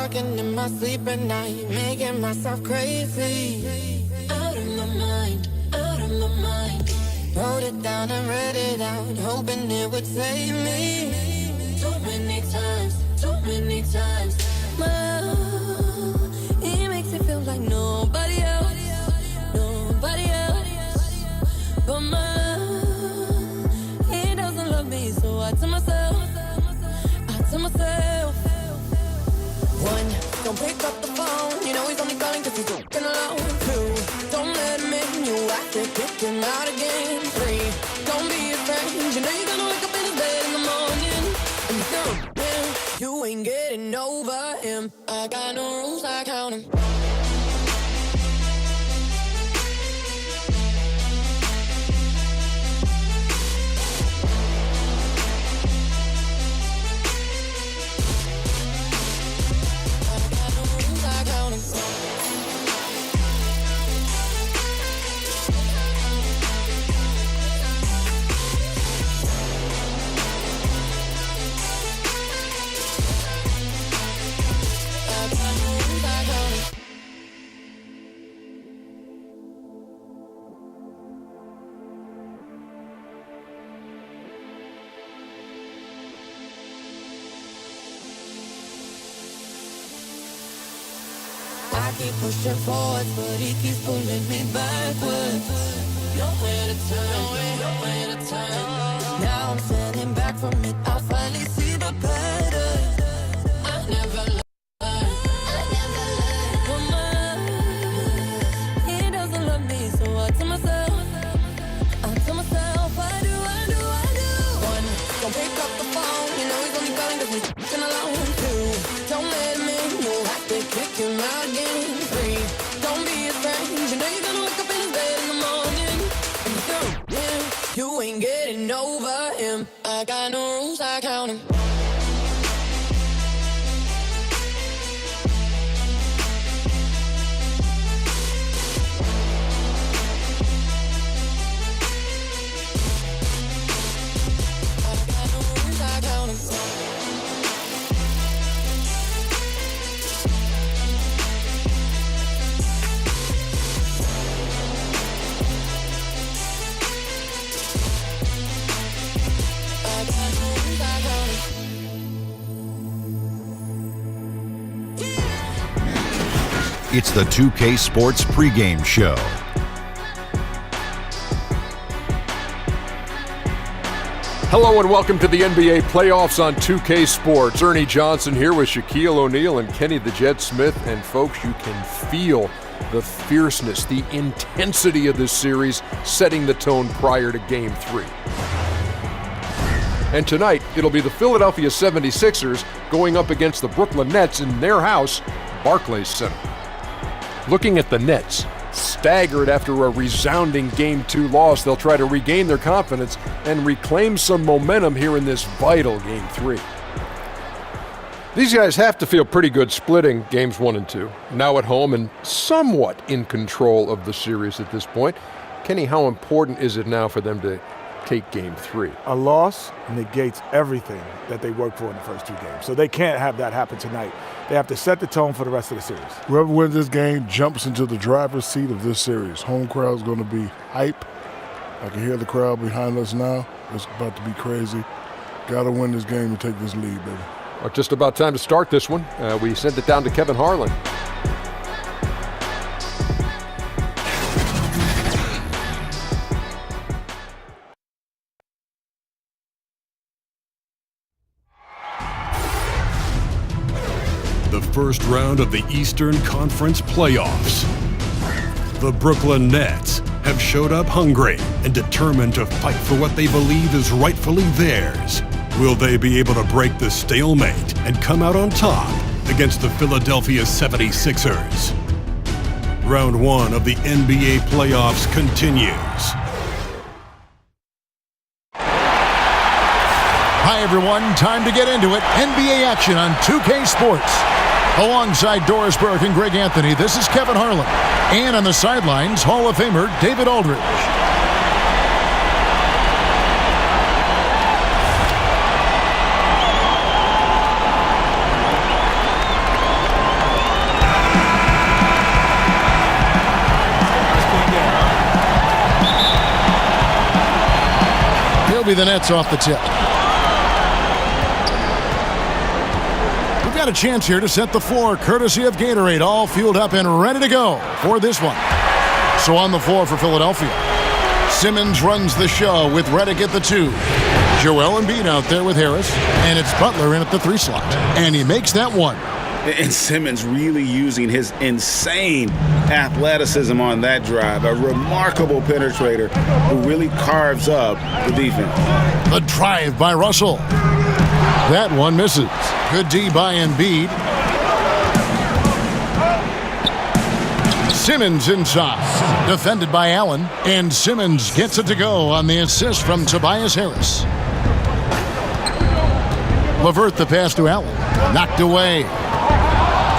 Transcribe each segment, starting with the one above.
talking in my sleep at night, making myself crazy. Out of my mind, out of my mind. Wrote it down and read it out, hoping it would save me. Too many times, too many times. My love, it makes it feel like nobody else, nobody else. But my love, he doesn't love me, so I tell myself, one, don't pick up the phone, you know he's only calling cause he's looking alone. Two, don't let him in, you have to kick him out again. Three, don't be his friend, you know you're gonna wake up in his bed in the morning. And still, you ain't getting over him. I got no rules, I count him. I keep pushing forwards, but he keeps pulling me backwards. Nowhere to turn, nowhere to turn. Now I'm standing back from it, I finally see the pattern. I never learned, I never learned. But my, he doesn't love me, so I tell myself, I do. One, don't pick up the phone, you know he's only calling cause he's f***ing alone. Two, don't let him in, you have to kick him out again. Three, don't be his friend, you know you're gonna wake up in his bed in the morning. And you ain't getting over him. I got no rules, I count him. It's the 2K Sports pregame show. Hello and welcome to the NBA playoffs on 2K Sports. Ernie Johnson here with Shaquille O'Neal and Kenny the Jet Smith. And folks, you can feel the fierceness, the intensity of this series setting the tone prior to Game 3. And tonight, it'll be the Philadelphia 76ers going up against the Brooklyn Nets in their house, Barclays Center. Looking at the Nets, staggered after a resounding Game 2 loss, they'll try to regain their confidence and reclaim some momentum here in this vital Game 3. These guys have to feel pretty good splitting Games 1 and 2, now at home and somewhat in control of the series at this point. Kenny, how important is it now for them to take Game 3? A loss negates everything that they worked for in the first two games. So they can't have that happen tonight. They have to set the tone for the rest of the series. Whoever wins this game jumps into the driver's seat of this series. Home crowd's going to be hype. I can hear the crowd behind us now. It's about to be crazy. Got to win this game and take this lead, baby. Well, just about time to start this one. We sent it down to Kevin Harlan. The first round of the Eastern Conference playoffs. The Brooklyn Nets have showed up hungry and determined to fight for what they believe is rightfully theirs. Will they be able to break the stalemate and come out on top against the Philadelphia 76ers? Round 1 of the NBA playoffs continues. Hi, everyone. Time to get into it. NBA action on 2K Sports. Alongside Doris Burke and Greg Anthony, this is Kevin Harlan. And on the sidelines, Hall of Famer David Aldridge. be the Nets off the tip. We've got a chance here to set the floor, courtesy of Gatorade, all fueled up and ready to go for this one. So on the floor for Philadelphia, Simmons runs the show with Redick at the 2. Joel Embiid out there with Harris, and it's Butler in at the 3 slot. And he makes that one. And Simmons really using his insane athleticism on that drive. A remarkable penetrator who really carves up the defense. The drive by Russell. That one misses. Good D by Embiid. Simmons inside. Defended by Allen. And Simmons gets it to go on the assist from Tobias Harris. LeVert the pass to Allen. Knocked away.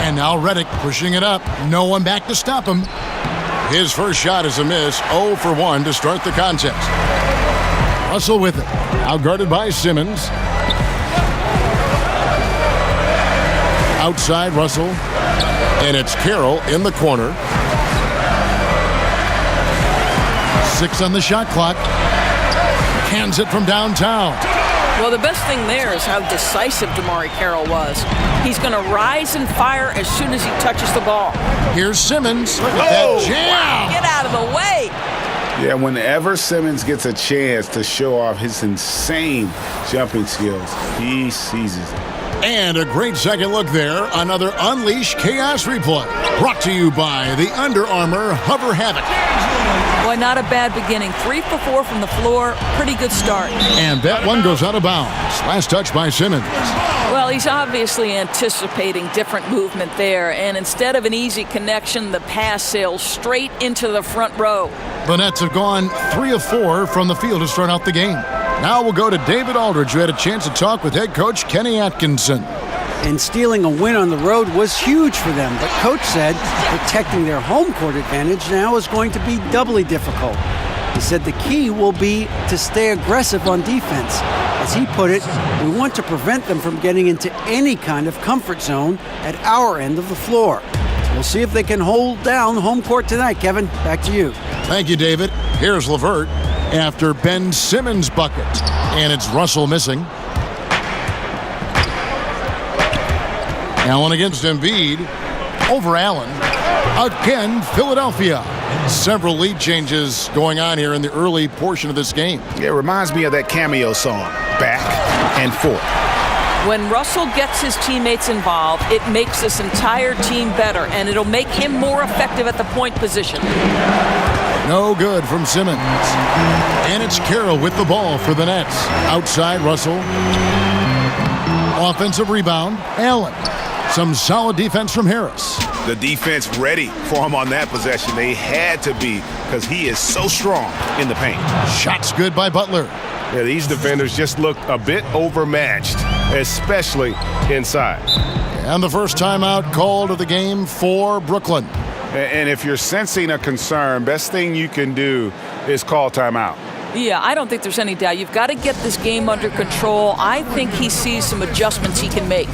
And now Redick pushing it up. No one back to stop him. His first shot is a miss. 0 for 1 to start the contest. Russell with it. Outguarded by Simmons. Outside Russell. And it's Carroll in the corner. 6 on the shot clock. Cans it from downtown. Well, the best thing there is how decisive DeMarre Carroll was. He's going to rise and fire as soon as he touches the ball. Here's Simmons. Look at that jam. Wow, get out of the way. Yeah, whenever Simmons gets a chance to show off his insane jumping skills, he seizes it. And a great second look there. Another Unleash Chaos replay. Brought to you by the Under Armour Hover Havoc. Boy, not a bad beginning. 3 for 4 from the floor. Pretty good start. And that one goes out of bounds. Last touch by Simmons. Well, he's obviously anticipating different movement there. And instead of an easy connection, the pass sails straight into the front row. The Nets have gone 3 of 4 from the field to start out the game. Now we'll go to David Aldridge, who had a chance to talk with head coach Kenny Atkinson. And stealing a win on the road was huge for them. But coach said protecting their home court advantage now is going to be doubly difficult. He said the key will be to stay aggressive on defense. As he put it, we want to prevent them from getting into any kind of comfort zone at our end of the floor. We'll see if they can hold down home court tonight. Kevin, back to you. Thank you, David. Here's LeVert after Ben Simmons' bucket. And it's Russell missing. Allen against Embiid. Over Allen. Again, Philadelphia. Several lead changes going on here in the early portion of this game. It reminds me of that cameo song, Back and Forth. When Russell gets his teammates involved, it makes this entire team better, and it'll make him more effective at the point position. No good from Simmons. And it's Carroll with the ball for the Nets. Outside Russell. Offensive rebound, Allen. Some solid defense from Harris. The defense ready for him on that possession. They had to be because he is so strong in the paint. Shots good by Butler. Yeah, these defenders just look a bit overmatched, especially inside. And the first timeout called of the game for Brooklyn. And if you're sensing a concern, best thing you can do is call timeout. Yeah, I don't think there's any doubt. You've got to get this game under control. I think he sees some adjustments he can make.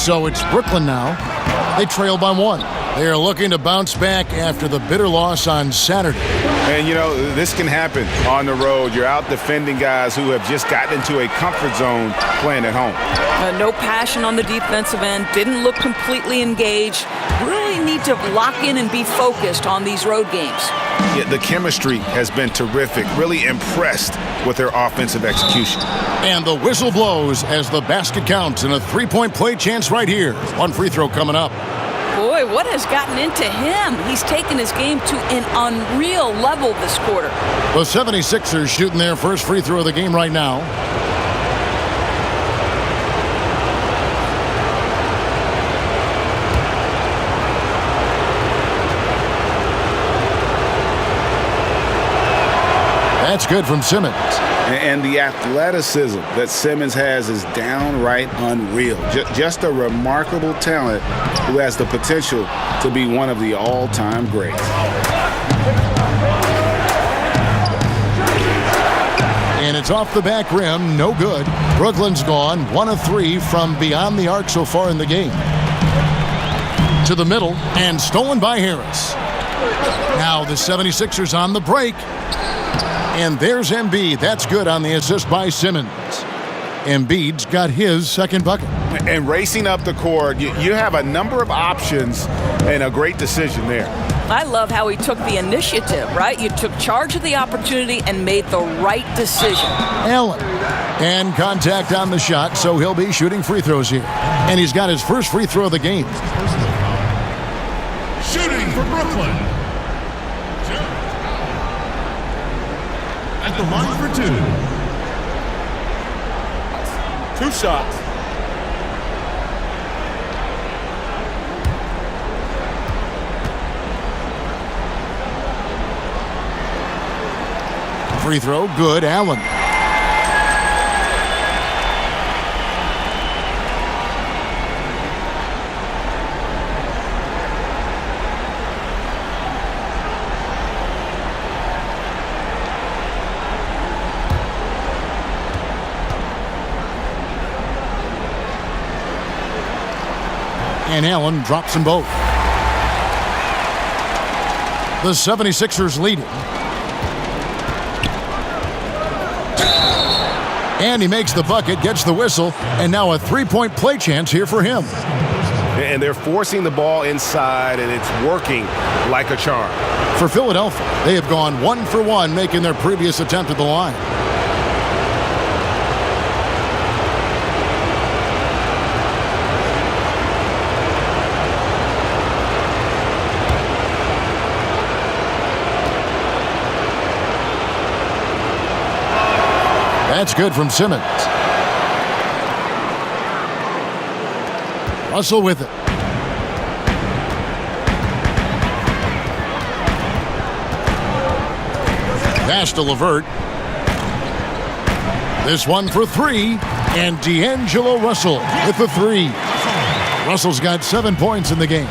So it's Brooklyn now. They trail by 1. They are looking to bounce back after the bitter loss on Saturday. And, you know, this can happen on the road. You're out defending guys who have just gotten into a comfort zone playing at home. No passion on the defensive end. Didn't look completely engaged. Really need to lock in and be focused on these road games. Yeah, the chemistry has been terrific. Really impressed with their offensive execution. And the whistle blows as the basket counts and a three-point play chance right here. One free throw coming up. Boy, what has gotten into him? He's taken his game to an unreal level this quarter. The 76ers shooting their first free throw of the game right now. That's good from Simmons. And the athleticism that Simmons has is downright unreal. Just a remarkable talent who has the potential to be one of the all-time greats. And it's off the back rim, no good. Brooklyn's gone 1 of 3 from beyond the arc so far in the game. To the middle, and stolen by Harris. Now the 76ers on the break. And there's Embiid. That's good on the assist by Simmons. Embiid's got his second bucket. And racing up the court, you have a number of options and a great decision there. I love how he took the initiative, right? You took charge of the opportunity and made the right decision. Allen. And contact on the shot, so he'll be shooting free throws here. And he's got his first free throw of the game. Shooting for Brooklyn. At the line for 2. 2 shots. Free throw, good, Allen. And Allen drops them both. The 76ers lead it. And he makes the bucket, gets the whistle, and now a three-point play chance here for him. And they're forcing the ball inside, and it's working like a charm. For Philadelphia, they have gone 1 for 1, making their previous attempt at the line. That's good from Simmons. Russell with it. Pass to LeVert. This one for 3, and D'Angelo Russell with the 3. Russell's got 7 points in the game.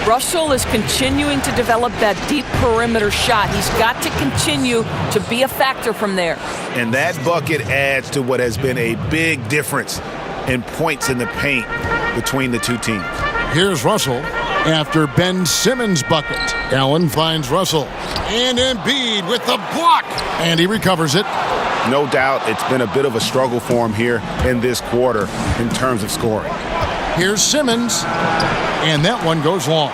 Russell is continuing to develop that deep perimeter shot. He's got to continue to be a factor from there. And that bucket adds to what has been a big difference in points in the paint between the two teams. Here's Russell after Ben Simmons' bucket. Allen finds Russell. And Embiid with the block. And he recovers it. No doubt it's been a bit of a struggle for him here in this quarter in terms of scoring. Here's Simmons. And that one goes long.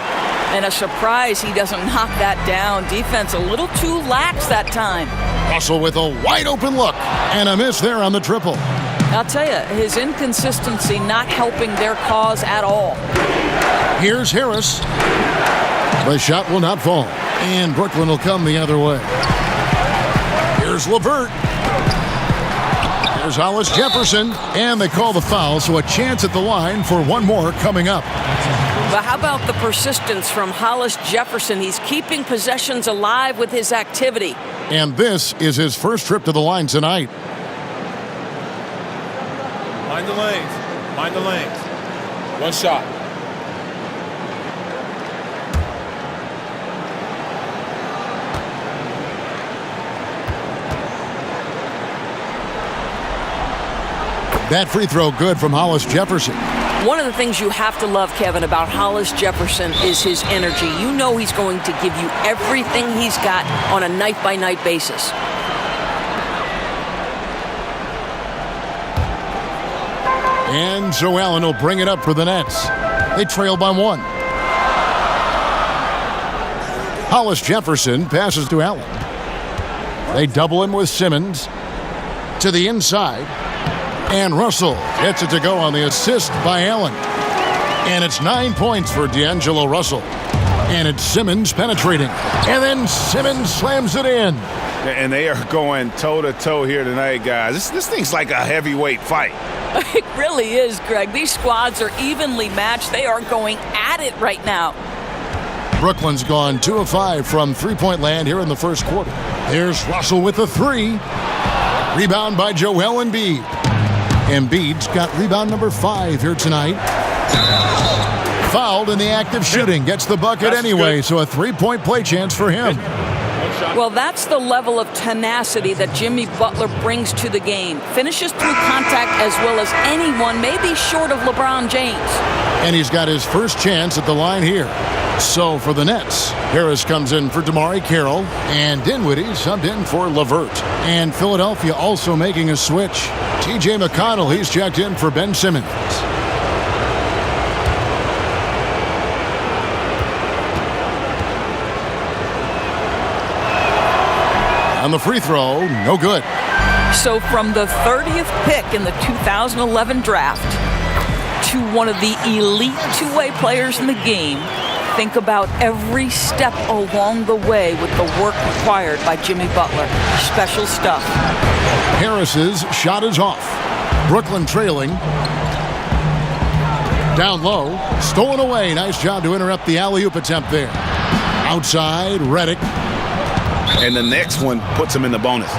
And a surprise he doesn't knock that down. Defense a little too lax that time. Russell with a wide open look. And a miss there on the triple. I'll tell you, his inconsistency not helping their cause at all. Here's Harris. The shot will not fall. And Brooklyn will come the other way. Here's LeVert. Here's Hollis Jefferson. And they call the foul, so a chance at the line for one more coming up. But how about the persistence from Hollis Jefferson? He's keeping possessions alive with his activity. And this is his first trip to the line tonight. Mind the lanes. Mind the lanes. One shot. That free throw good from Hollis Jefferson. One of the things you have to love, Kevin, about Hollis Jefferson is his energy. You know he's going to give you everything he's got on a night-by-night basis. And Joe Allen will bring it up for the Nets. They trail by 1. Hollis Jefferson passes to Allen. They double him with Simmons to the inside. And Russell gets it to go on the assist by Allen. And it's 9 points for D'Angelo Russell. And it's Simmons penetrating. And then Simmons slams it in. And they are going toe-to-toe here tonight, guys. This thing's like a heavyweight fight. It really is, Greg. These squads are evenly matched. They are going at it right now. Brooklyn's gone 2 of 5 from three-point land here in the first quarter. Here's Russell with the three. Rebound by Joel Embiid. Embiid's got rebound number 5 here tonight. Fouled in the act of shooting. Gets the bucket anyway, so a three-point play chance for him. Well, that's the level of tenacity that Jimmy Butler brings to the game. Finishes through contact as well as anyone, maybe short of LeBron James. And he's got his first chance at the line here. So for the Nets, Harris comes in for Damari Carroll, and Dinwiddie subbed in for LeVert. And Philadelphia also making a switch. T.J. McConnell, he's checked in for Ben Simmons. On the free throw, no good. So from the 30th pick in the 2011 draft to one of the elite two-way players in the game, think about every step along the way with the work required by Jimmy Butler. Special stuff. Harris's shot is off. Brooklyn trailing. Down low. Stolen away. Nice job to interrupt the alley-oop attempt there. Outside, Redick. And the next one puts him in the bonus.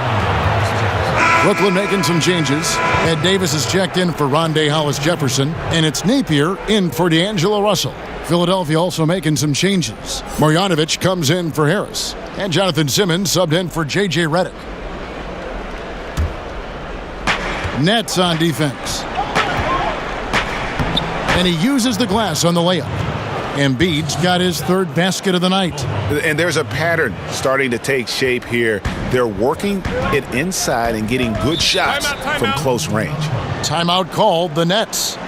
Brooklyn making some changes. Ed Davis is checked in for Rondé Hollis Jefferson. And it's Napier in for D'Angelo Russell. Philadelphia also making some changes. Marjanovic comes in for Harris. And Jonathan Simmons subbed in for J.J. Redick. Nets on defense. And he uses the glass on the layup. Embiid's got his third basket of the night. And there's a pattern starting to take shape here. They're working it inside and getting good shots from close range. Timeout called, the Nets.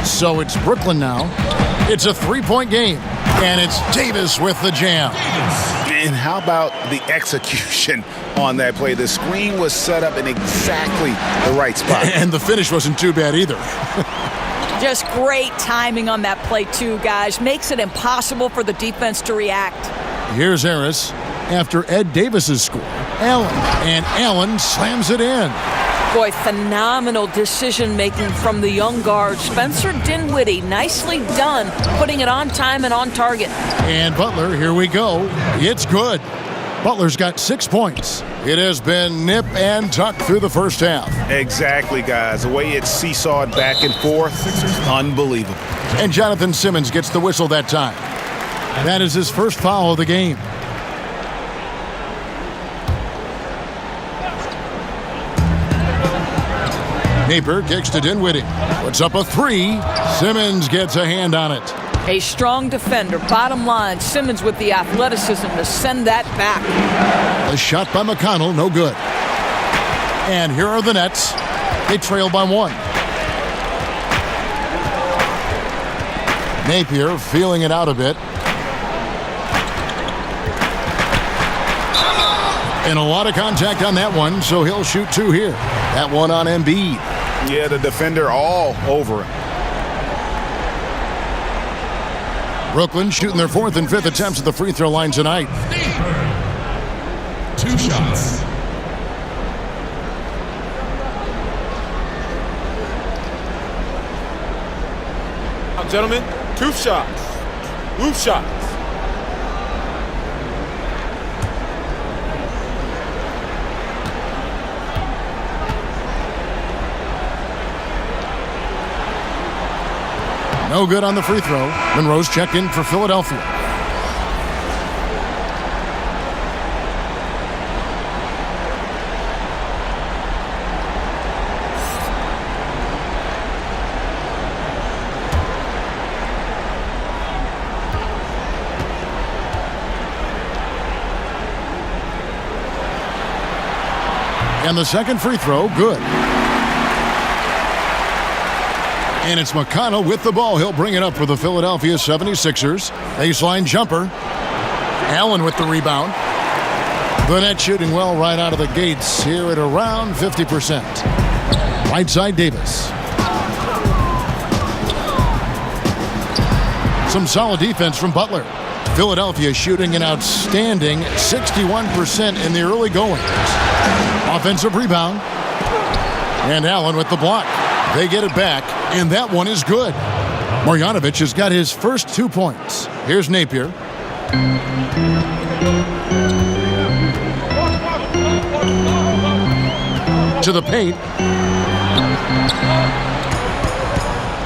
So it's Brooklyn now. It's a three-point game. And it's Davis with the jam. And how about the execution on that play? The screen was set up in exactly the right spot. And the finish wasn't too bad either. Just great timing on that play, too, guys. Makes it impossible for the defense to react. Here's Harris after Ed Davis's score. Allen. And Allen slams it in. Boy, phenomenal decision-making from the young guard. Spencer Dinwiddie, nicely done, putting it on time and on target. And Butler, here we go. It's good. Butler's got 6 points. It has been nip and tuck through the first half. Exactly, guys. The way it's seesawed back and forth, unbelievable. And Jonathan Simmons gets the whistle that time. That is his first foul of the game. Napier kicks to Dinwiddie. Puts up a three. Simmons gets a hand on it. A strong defender. Bottom line, Simmons with the athleticism to send that back. A shot by McConnell, no good. And here are the Nets. They trail by 1. Napier feeling it out a bit. And a lot of contact on that one, so he'll shoot 2 here. That one on Embiid. Yeah, the defender all over him. Brooklyn shooting their 4th and 5th attempts at the free throw line tonight. 2 shots. Now, gentlemen, 2 shots. Loop shots. No good on the free throw. Monroe's checked in for Philadelphia. And the second free throw, good. And it's McConnell with the ball. He'll bring it up for the Philadelphia 76ers. Baseline jumper. Allen with the rebound. The net shooting well right out of the gates here at around 50%. Right side, Davis. Some solid defense from Butler. Philadelphia shooting an outstanding 61% in the early goings. Offensive rebound. And Allen with the block. They get it back, and that one is good. Marjanovic has got his first 2 points. Here's Napier. To the paint.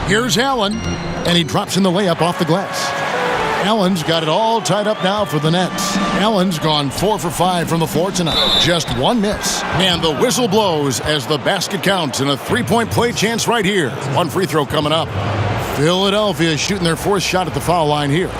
Here's Allen, and he drops in the layup off the glass. Allen's got it all tied up now for the Nets. Allen's gone 4 for 5 from the floor tonight. Just 1 miss. And the whistle blows as the basket counts and a 3-point play chance right here. 1 free throw coming up. Philadelphia shooting their 4th shot at the foul line here.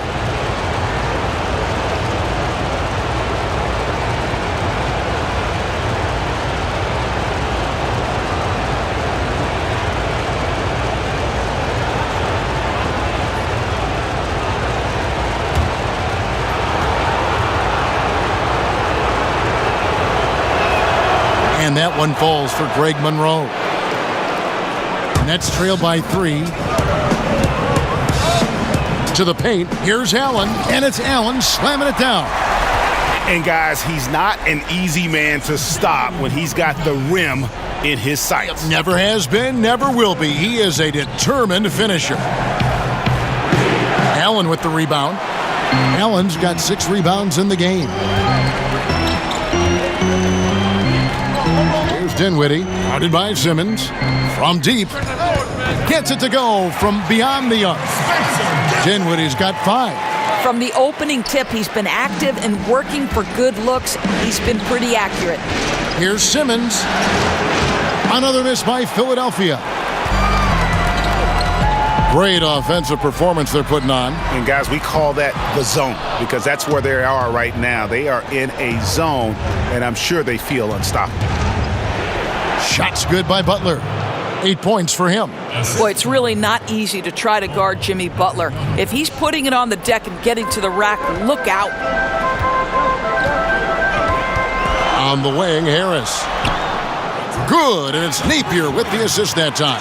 And that one falls for Greg Monroe. Nets trailed by 3. To the paint. Here's Allen, and it's Allen slamming it down. And guys, he's not an easy man to stop when he's got the rim in his sights. Never has been, never will be. He is a determined finisher. Allen with the rebound. Allen's got 6 rebounds in the game. Here's Dinwiddie, guarded by Simmons. From deep. Gets it to go from beyond the arc. Dinwiddie's got 5. From the opening tip, he's been active and working for good looks. He's been pretty accurate. Here's Simmons. Another miss by Philadelphia. Great offensive performance they're putting on. And guys, we call that the zone because that's where they are right now. They are in a zone, and I'm sure they feel unstoppable. Shots good by Butler. 8 points for him. Boy, it's really not easy to try to guard Jimmy Butler. If he's putting it on the deck and getting to the rack, look out. On the wing, Harris. Good, and it's Napier with the assist that time.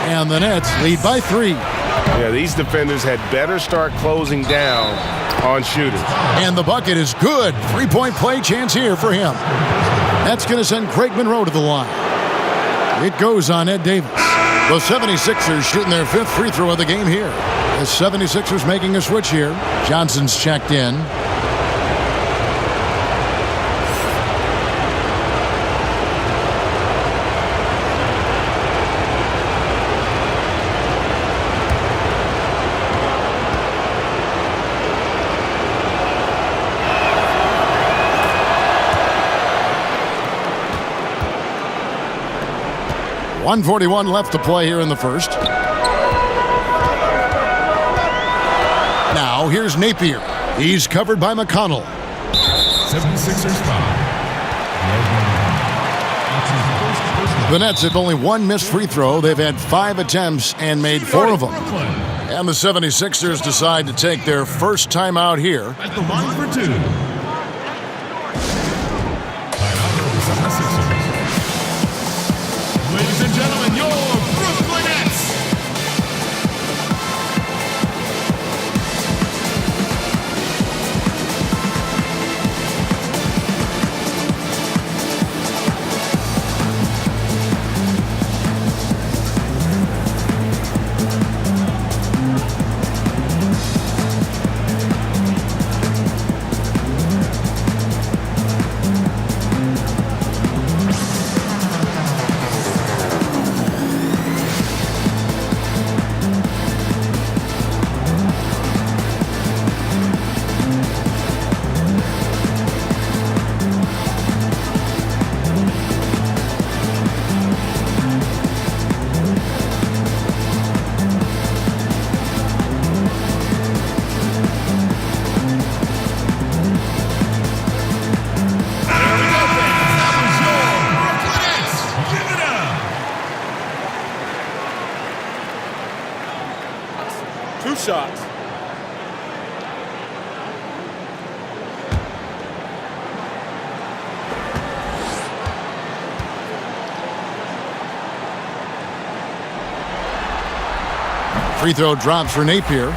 And the Nets lead by 3. Yeah, these defenders had better start closing down on shooters. And the bucket is good. 3-point play chance here for him. That's going to send Craig Monroe to the line. It goes on Ed Davis. The 76ers shooting their 5th free throw of the game here. The 76ers making a switch here. Johnson's checked in. .141 left to play here in the first. Now here's Napier. He's covered by McConnell. 76ers foul. The Nets have only 1 missed free throw. They've had 5 attempts and made 4 of them. And the 76ers decide to take their first time out here. At the line for 2. 76ers. Ladies and gentlemen, your Brooklyn Nets. Two shots. Free throw drops for Napier.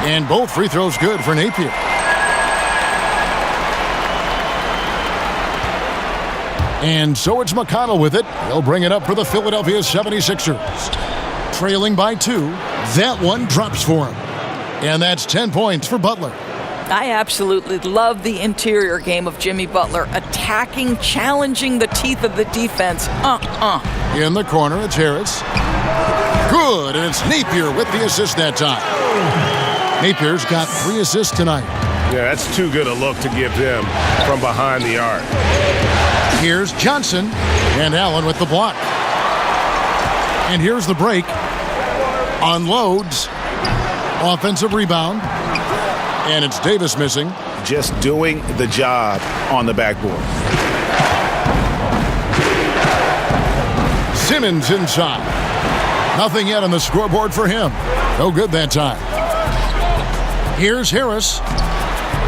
And both free throws good for Napier. And so it's McConnell with it. He'll bring it up for the Philadelphia 76ers. Trailing by 2. That one drops for him. And that's 10 points for Butler. I absolutely love the interior game of Jimmy Butler, attacking, challenging the teeth of the defense. In the corner, it's Harris. Good, and it's Napier with the assist that time. Napier's got 3 assists tonight. Yeah, that's too good a look to give them from behind the arc. Here's Johnson, and Allen with the block. And here's the break. Unloads. Offensive rebound. And it's Davis missing. Just doing the job on the backboard. Simmons inside. Nothing yet on the scoreboard for him. No good that time. Here's Harris.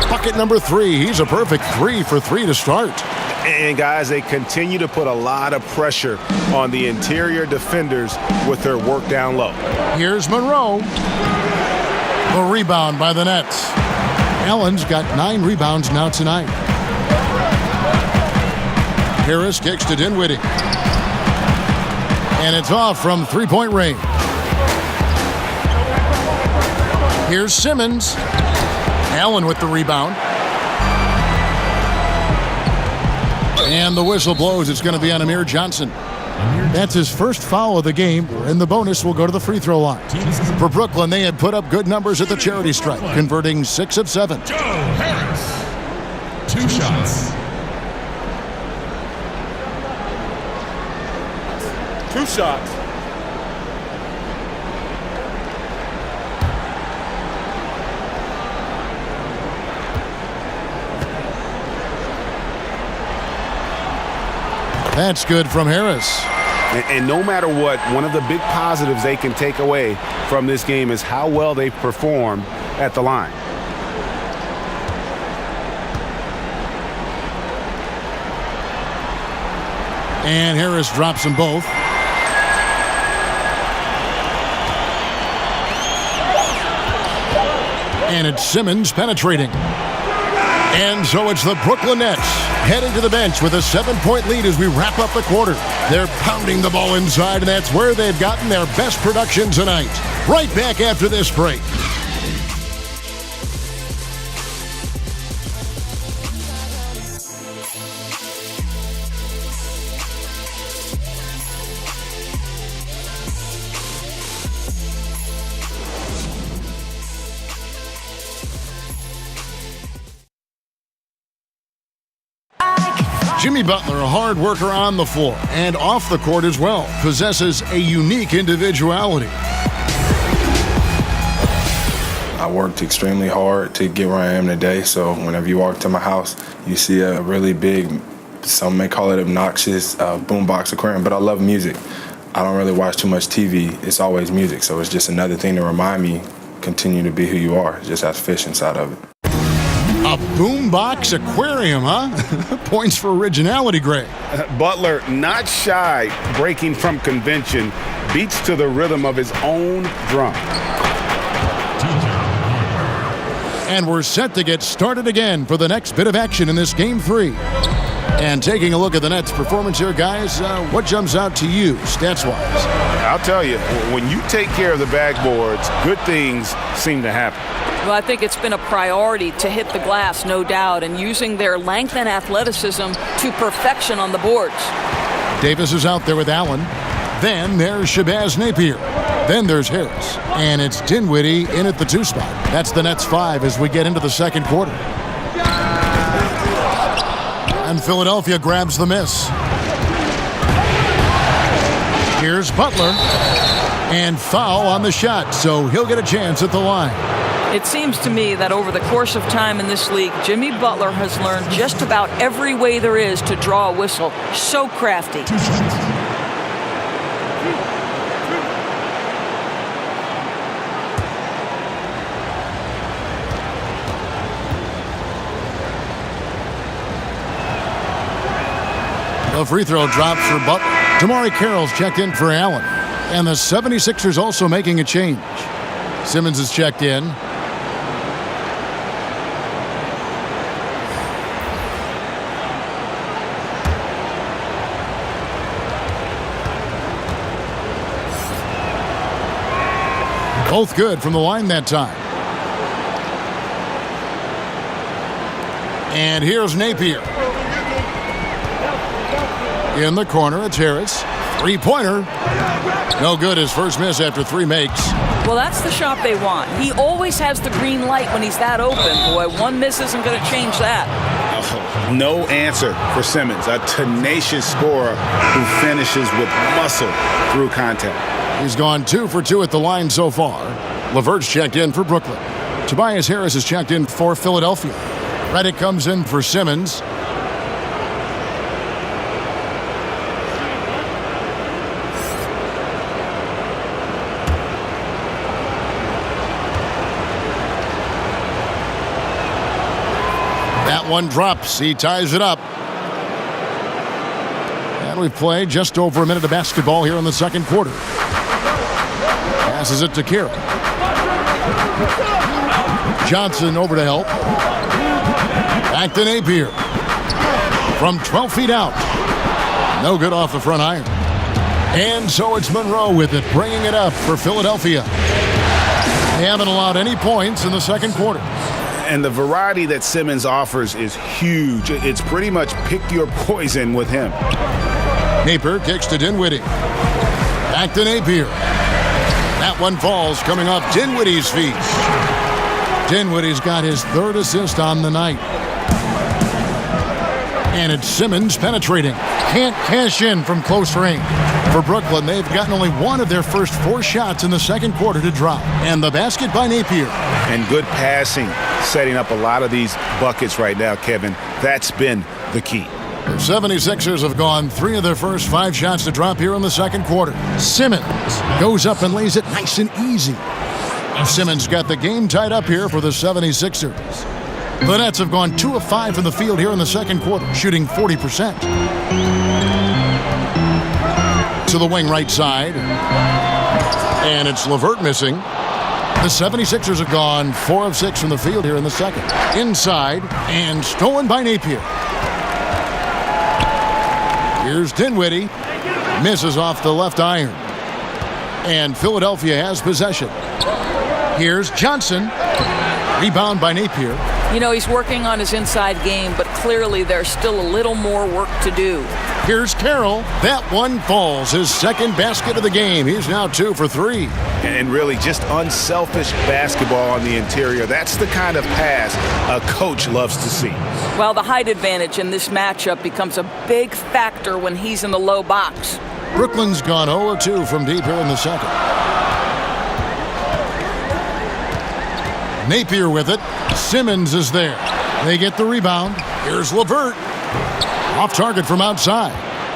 Bucket number 3. He's a perfect 3 for 3 to start. And guys, they continue to put a lot of pressure on the interior defenders with their work down low. Here's Monroe. The rebound by the Nets. Allen's got 9 rebounds now tonight. Harris kicks to Dinwiddie. And it's off from three-point range. Here's Simmons. Allen with the rebound. And the whistle blows. It's going to be on Amir Johnson. That's his first foul of the game, and the bonus will go to the free throw line. For Brooklyn, they had put up good numbers at the charity stripe, converting 6 of 7. Joe Harris. 2 shots. 2 shots. That's good from Harris. And no matter what, one of the big positives they can take away from this game is how well they perform at the line. And Harris drops them both. And it's Simmons penetrating. And so it's the Brooklyn Nets heading to the bench with a 7-point lead as we wrap up the quarter. They're pounding the ball inside, and that's where they've gotten their best production tonight. Right back after this break. Jimmy Butler, a hard worker on the floor and off the court as well, possesses a unique individuality. I worked extremely hard to get where I am today, so whenever you walk to my house, you see a really big some may call it obnoxious boombox aquarium, but I love music. I don't really watch too much TV. It's always music, so it's just another thing to remind me, continue to be who you are. It just has fish inside of it. A boombox aquarium, huh? Points for originality, Greg. Butler, not shy, breaking from convention, beats to the rhythm of his own drum. And we're set to get started again for the next bit of action in this Game 3. And taking a look at the Nets' performance here, guys, what jumps out to you, stats-wise? I'll tell you, when you take care of the backboards, good things seem to happen. Well, I think it's been a priority to hit the glass, no doubt, and using their length and athleticism to perfection on the boards. Davis is out there with Allen. Then there's Shabazz Napier. Then there's Harris. And it's Dinwiddie in at the 2 spot. That's the Nets 5 as we get into the second quarter. And Philadelphia grabs the miss. Here's Butler. And foul on the shot, so he'll get a chance at the line. It seems to me that over the course of time in this league, Jimmy Butler has learned just about every way there is to draw a whistle. So crafty. The free throw drops for Butler. Damari Carroll's checked in for Allen. And the 76ers also making a change. Simmons is checked in. Both good from the line that time. And here's Napier. In the corner, it's Harris. Three-pointer. No good. His first miss after 3 makes. Well, that's the shot they want. He always has the green light when he's that open. Boy, 1 miss isn't going to change that. Oh, no answer for Simmons, a tenacious scorer who finishes with muscle through contact. He's gone 2 for 2 at the line so far. LeVert's checked in for Brooklyn. Tobias Harris is checked in for Philadelphia. Redick comes in for Simmons. That one drops. He ties it up. And we've played just over a minute of basketball here in the second quarter. Passes it to Carroll. Johnson over to help. Back to Napier. From 12 feet out. No good off the front iron. And so it's Monroe with it, bringing it up for Philadelphia. They haven't allowed any points in the second quarter. And the variety that Simmons offers is huge. It's pretty much pick your poison with him. Napier kicks to Dinwiddie. Back to Napier. That one falls coming off Dinwiddie's feet. Dinwiddie's got his 3rd assist on the night. And it's Simmons penetrating. Can't cash in from close range. For Brooklyn, they've gotten only 1 of their first 4 shots in the second quarter to drop. And the basket by Napier. And good passing, setting up a lot of these buckets right now, Kevin. That's been the key. The 76ers have gone 3 of their first 5 shots to drop here in the second quarter. Simmons goes up and lays it nice and easy. Simmons got the game tied up here for the 76ers. The Nets have gone 2 of 5 from the field here in the second quarter, shooting 40%. To the wing right side. And it's LeVert missing. The 76ers have gone 4 of 6 from the field here in the second. Inside and stolen by Napier. Here's Dinwiddie. Misses off the left iron. And Philadelphia has possession. Here's Johnson. Rebound by Napier. You know, he's working on his inside game, but clearly there's still a little more work to do. Here's Carroll. That one falls. His 2nd basket of the game. He's now 2 for 3. And really just unselfish basketball on the interior. That's the kind of pass a coach loves to see. Well, the height advantage in this matchup becomes a big factor when he's in the low box. Brooklyn's gone 0-2 from deep here in the second. Napier with it. Simmons is there. They get the rebound. Here's LeVert. Off target from outside.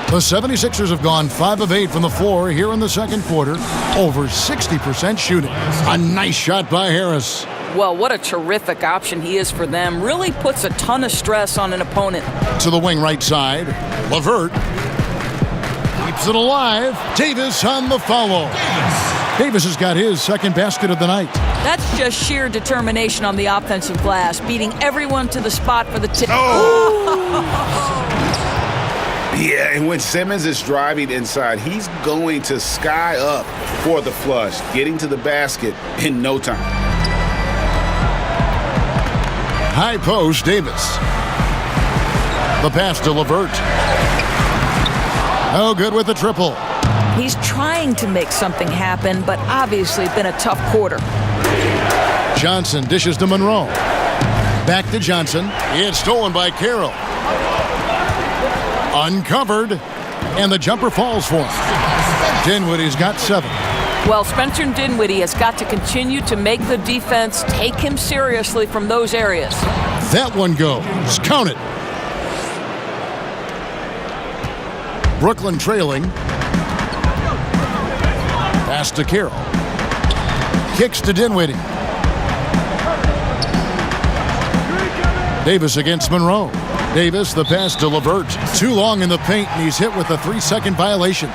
The 76ers have gone 5 of 8 from the floor here in the second quarter. Over 60% shooting. A nice shot by Harris. Well, what a terrific option he is for them. Really puts a ton of stress on an opponent. To the wing right side. LeVert keeps it alive. Davis on the follow. Davis has got his second basket of the night. That's just sheer determination on the offensive glass, beating everyone to the spot for the tip. Yeah, and when Simmons is driving inside, he's going to sky up for the flush, getting to the basket in no time. High post, Davis. The pass to LeVert. Oh, good with the triple. He's trying to make something happen, but obviously been a tough quarter. Johnson dishes to Monroe. Back to Johnson. It's stolen by Carroll. Uncovered, and the jumper falls for him. Dinwiddie's got 7. Well, Spencer Dinwiddie has got to continue to make the defense take him seriously from those areas. That one goes. Count it. Brooklyn trailing. Pass to Carroll. Kicks to Dinwiddie. Davis against Monroe. Davis, the pass to LeVert. Too long in the paint, and he's hit with a 3-second violation.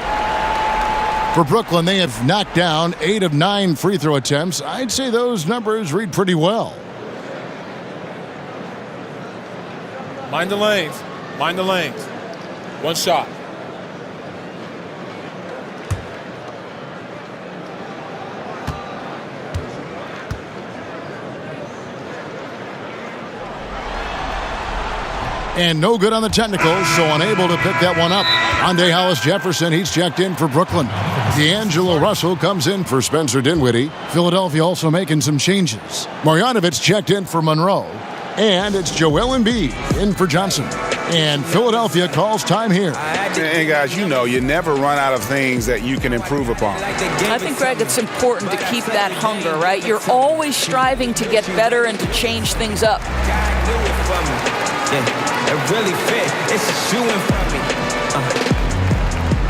For Brooklyn, they have knocked down 8 of 9 free throw attempts. I'd say those numbers read pretty well. Mind the lanes. Mind the lanes. One shot. And no good on the technicals, so unable to pick that one up. Andre Hollis-Jefferson, he's checked in for Brooklyn. D'Angelo Russell comes in for Spencer Dinwiddie. Philadelphia also making some changes. Marjanovic checked in for Monroe. And it's Joel Embiid in for Johnson. And Philadelphia calls time here. And guys, you know, you never run out of things that you can improve upon. I think, Greg, it's important to keep that hunger, right? You're always striving to get better and to change things up. It really fit. It's a shoe-in for me.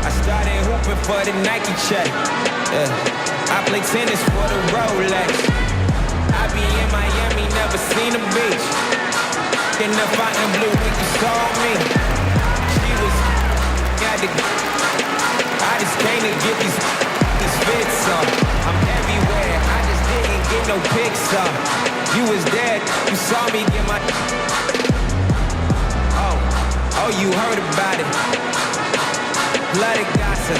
I started hooping for the Nike check. I play tennis for the Rolex. I be in Miami, never seen a beach. In the fountain blue when you saw me. She was I just came to get these fits on. I'm everywhere. I just didn't get no pics on. You was dead. You saw me get my. Oh, you heard about it. Bloody gossip.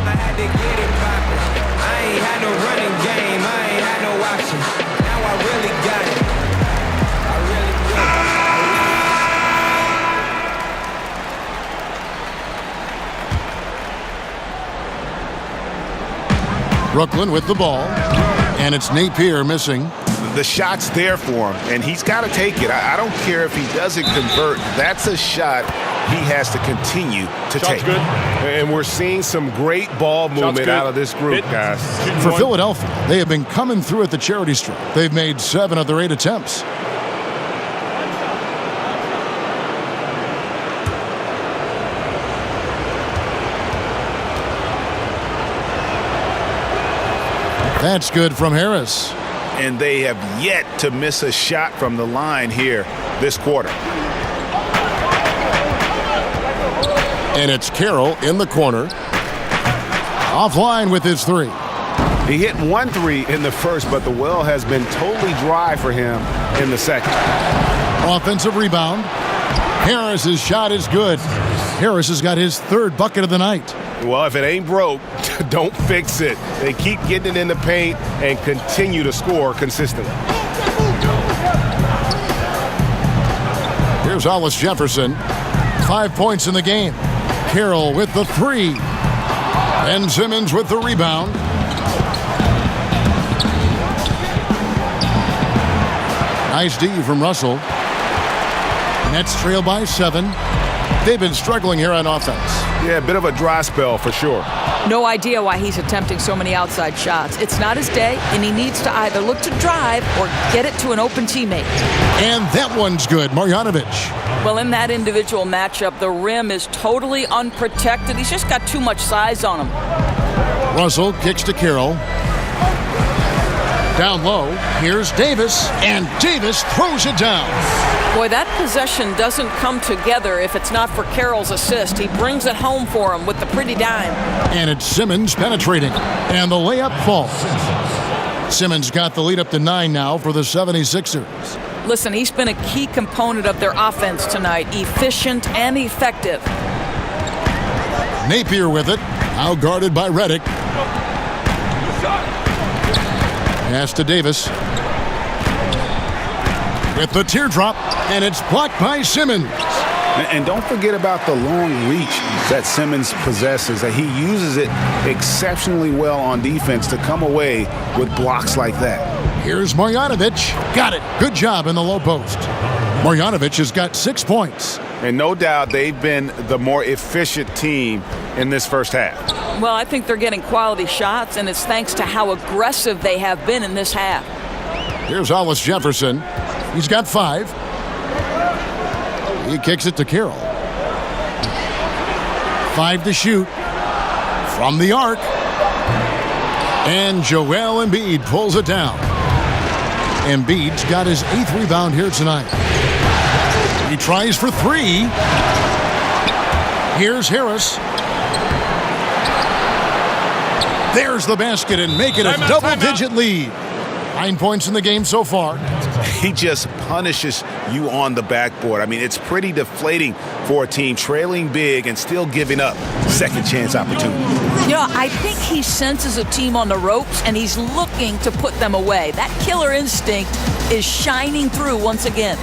I had to get it poppin'. I ain't had no running game. I ain't had no option. Now I really got it. I really do. Brooklyn with the ball. And it's Napier missing. The shot's there for him, and he's got to take it. I don't care if he doesn't convert. That's a shot he has to continue to take. Good. And we're seeing some great ball movement out of this group, guys. For Philadelphia, they have been coming through at the charity stripe. They've made 7 of their 8 attempts. That's good from Harris. And they have yet to miss a shot from the line here this quarter. And it's Carroll in the corner. Offline with his 3. He hit 1 3 in the first, but the well has been totally dry for him in the second. Offensive rebound. Harris's shot is good. Harris has got his 3rd bucket of the night. Well, if it ain't broke, don't fix it. They keep getting it in the paint and continue to score consistently. Here's Hollis-Jefferson. 5 points in the game. Carroll with the 3. Ben Simmons with the rebound. Nice D from Russell. Nets trail by 7. They've been struggling here on offense. Yeah, a bit of a dry spell for sure. No idea why he's attempting so many outside shots. It's not his day, and he needs to either look to drive or get it to an open teammate. And that one's good. Marjanovic. Well, in that individual matchup, the rim is totally unprotected. He's just got too much size on him. Russell kicks to Carroll. Down low, here's Davis, and Davis throws it down. Boy, that possession doesn't come together if it's not for Carroll's assist. He brings it home for him with the pretty dime. And it's Simmons penetrating, and the layup falls. Simmons got the lead up to 9 now for the 76ers. Listen, he's been a key component of their offense tonight, efficient and effective. Napier with it, now guarded by Redick. Pass to Davis. With the teardrop, and it's blocked by Simmons. And don't forget about the long reach that Simmons possesses, that he uses it exceptionally well on defense to come away with blocks like that. Here's Marjanovic. Got it. Good job in the low post. Marjanovic has got 6 points. And no doubt they've been the more efficient team in this first half. Well, I think they're getting quality shots, and it's thanks to how aggressive they have been in this half. Here's Hollis Jefferson. He's got 5. He kicks it to Carroll. 5 to shoot from the arc. And Joel Embiid pulls it down. Embiid's got his 8th rebound here tonight. He tries for 3. Here's Harris. There's the basket and make it a double-digit lead. 9 points in the game so far. He just punishes you on the backboard. I mean, it's pretty deflating for a team trailing big and still giving up second chance opportunities. You know, I think he senses a team on the ropes, and he's looking to put them away. That killer instinct is shining through once again.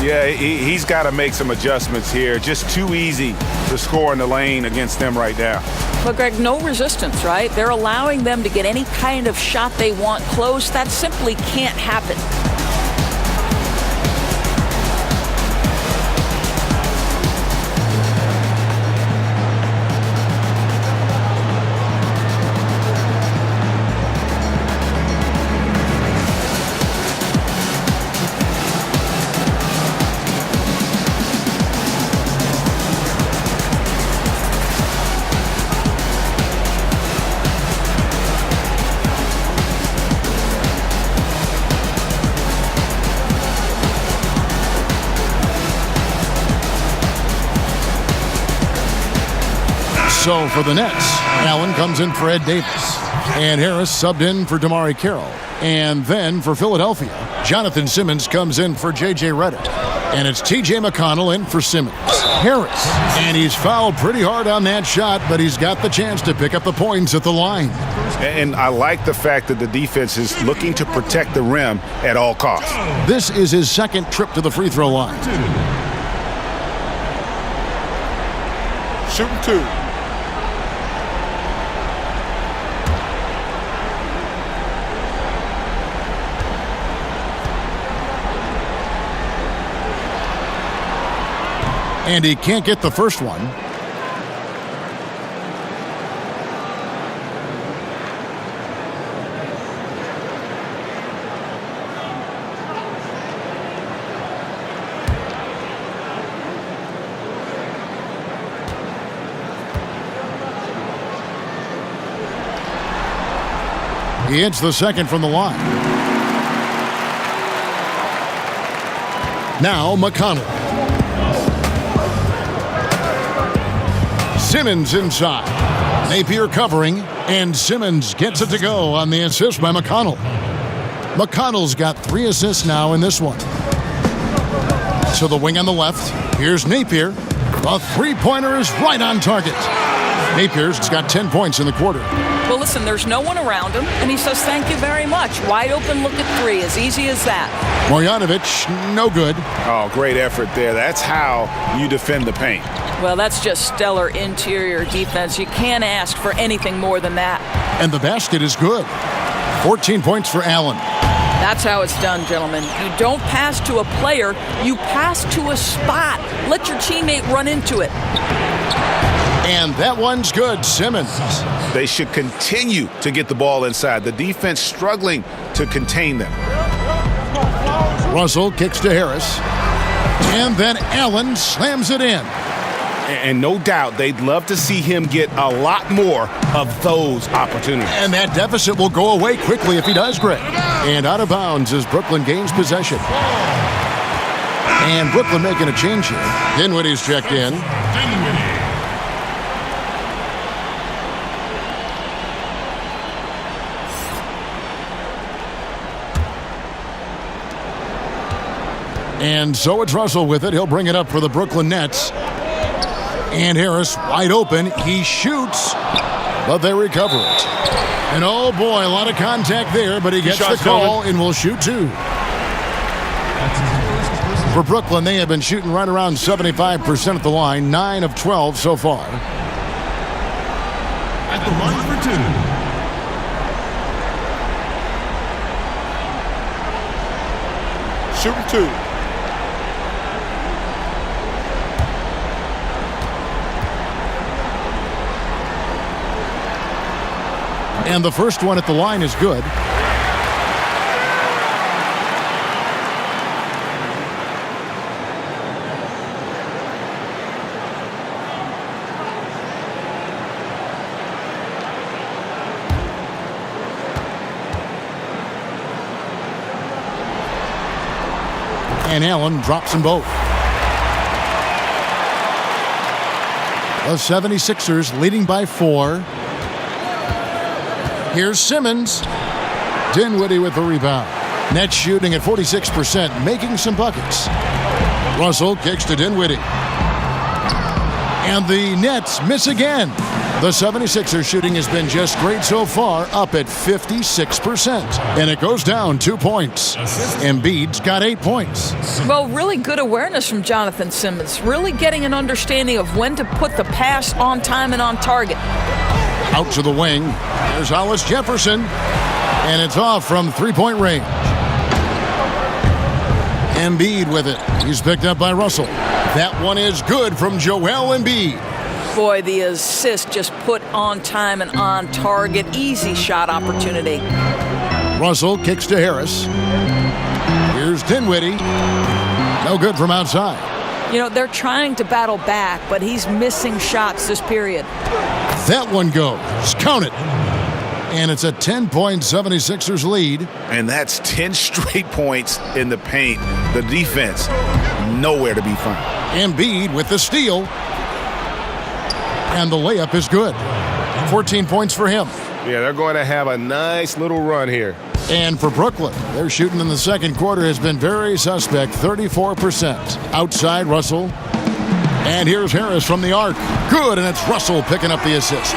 Yeah, he's got to make some adjustments here. Just too easy to score in the lane against them right now. But, Greg, no resistance, right? They're allowing them to get any kind of shot they want close. That simply can't happen. So for the Nets, Allen comes in for Ed Davis. And Harris subbed in for Damari Carroll. And then for Philadelphia, Jonathan Simmons comes in for J.J. Redick. And it's T.J. McConnell in for Simmons. Harris. And he's fouled pretty hard on that shot, but he's got the chance to pick up the points at the line. And I like the fact that the defense is looking to protect the rim at all costs. This is his second trip to the free throw line. Shooting 2. And he can't get the first one. He hits the second from the line. Now McConnell. Simmons inside. Napier covering, and Simmons gets it to go on the assist by McConnell. McConnell's got 3 assists now in this one. To the wing on the left, here's Napier. The three-pointer is right on target. Napier's got 10 points in the quarter. Well, listen, there's no one around him, and he says thank you very much. Wide open look at 3, as easy as that. Marjanovic, no good. Oh, great effort there. That's how you defend the paint. Well, that's just stellar interior defense. You can't ask for anything more than that. And the basket is good. 14 points for Allen. That's how it's done, gentlemen. You don't pass to a player, you pass to a spot. Let your teammate run into it. And that one's good, Simmons. They should continue to get the ball inside. The defense struggling to contain them. Russell kicks to Harris. And then Allen slams it in. And no doubt they'd love to see him get a lot more of those opportunities. And that deficit will go away quickly if he does, Greg. And out of bounds as Brooklyn gains possession. And Brooklyn making a change here. Dinwiddie's checked in. And so it's Russell with it. He'll bring it up for the Brooklyn Nets. And Harris wide open. He shoots, but they recover it. And oh boy, a lot of contact there, but he gets the call and will shoot two. For Brooklyn, they have been shooting right around 75% at the line, 9 of 12 so far. At the line for two. Shooting two. And the first one at the line is good. And Allen drops them both. The 76ers leading by 4. Here's Simmons. Dinwiddie with the rebound. Nets shooting at 46%, making some buckets. Russell kicks to Dinwiddie. And the Nets miss again. The 76ers shooting has been just great so far, up at 56%. And it goes down 2 points. Embiid's got 8 points. Well, really good awareness from Jonathan Simmons. Really getting an understanding of when to put the pass on time and on target. Out to the wing. There's Hollis Jefferson. And it's off from three-point range. Embiid with it. He's picked up by Russell. That one is good from Joel Embiid. Boy, the assist just put on time and on target. Easy shot opportunity. Russell kicks to Harris. Here's Dinwiddie. No good from outside. You know, they're trying to battle back, but he's missing shots this period. That one goes. Count it. And it's a 10-point 76ers lead. And that's 10 straight points in the paint. The defense, nowhere to be found. Embiid with the steal. And the layup is good. 14 points for him. Yeah, they're going to have a nice little run here. And for Brooklyn, their shooting in the second quarter has been very suspect, 34%. Outside, Russell. And here's Harris from the arc. Good, and it's Russell picking up the assist.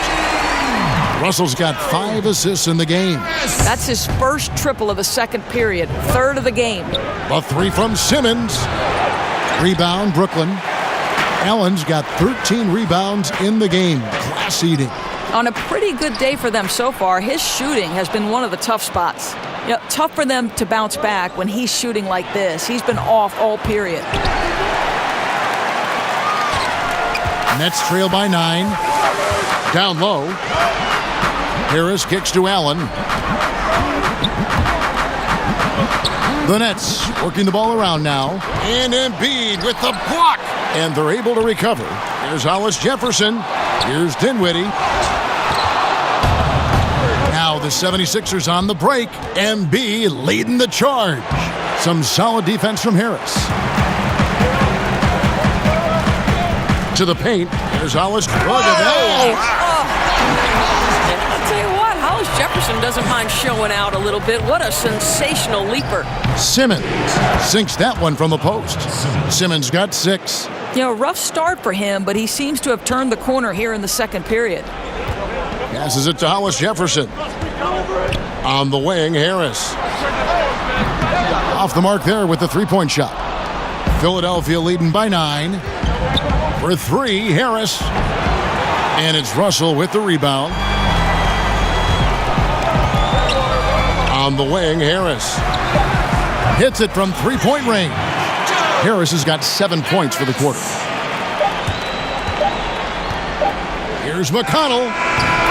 Russell's got 5 assists in the game. That's his first triple of the second period, third of the game. A 3 from Simmons. Rebound, Brooklyn. Allen's got 13 rebounds in the game. Class eating. On a pretty good day for them so far, his shooting has been one of the tough spots. You know, tough for them to bounce back when he's shooting like this. He's been off all period. Nets trail by 9. Down low. Harris kicks to Allen. The Nets working the ball around now. And Embiid with the block. And they're able to recover. Here's Hollis Jefferson. Here's Dinwiddie. Now the 76ers on the break. Embiid leading the charge. Some solid defense from Harris. To the paint. Here's Hollis. Look at that. I'll tell you what, Hollis Jefferson doesn't mind showing out a little bit. What a sensational leaper. Simmons sinks that one from the post. Simmons got 6. You know, rough start for him, but he seems to have turned the corner here in the second period. Passes it to Hollis Jefferson. On the wing, Harris. Off the mark there with the three-point shot. Philadelphia leading by 9. For 3, Harris. And it's Russell with the rebound. On the wing, Harris. Hits it from three-point range. Harris has got 7 points for the quarter. Here's McConnell.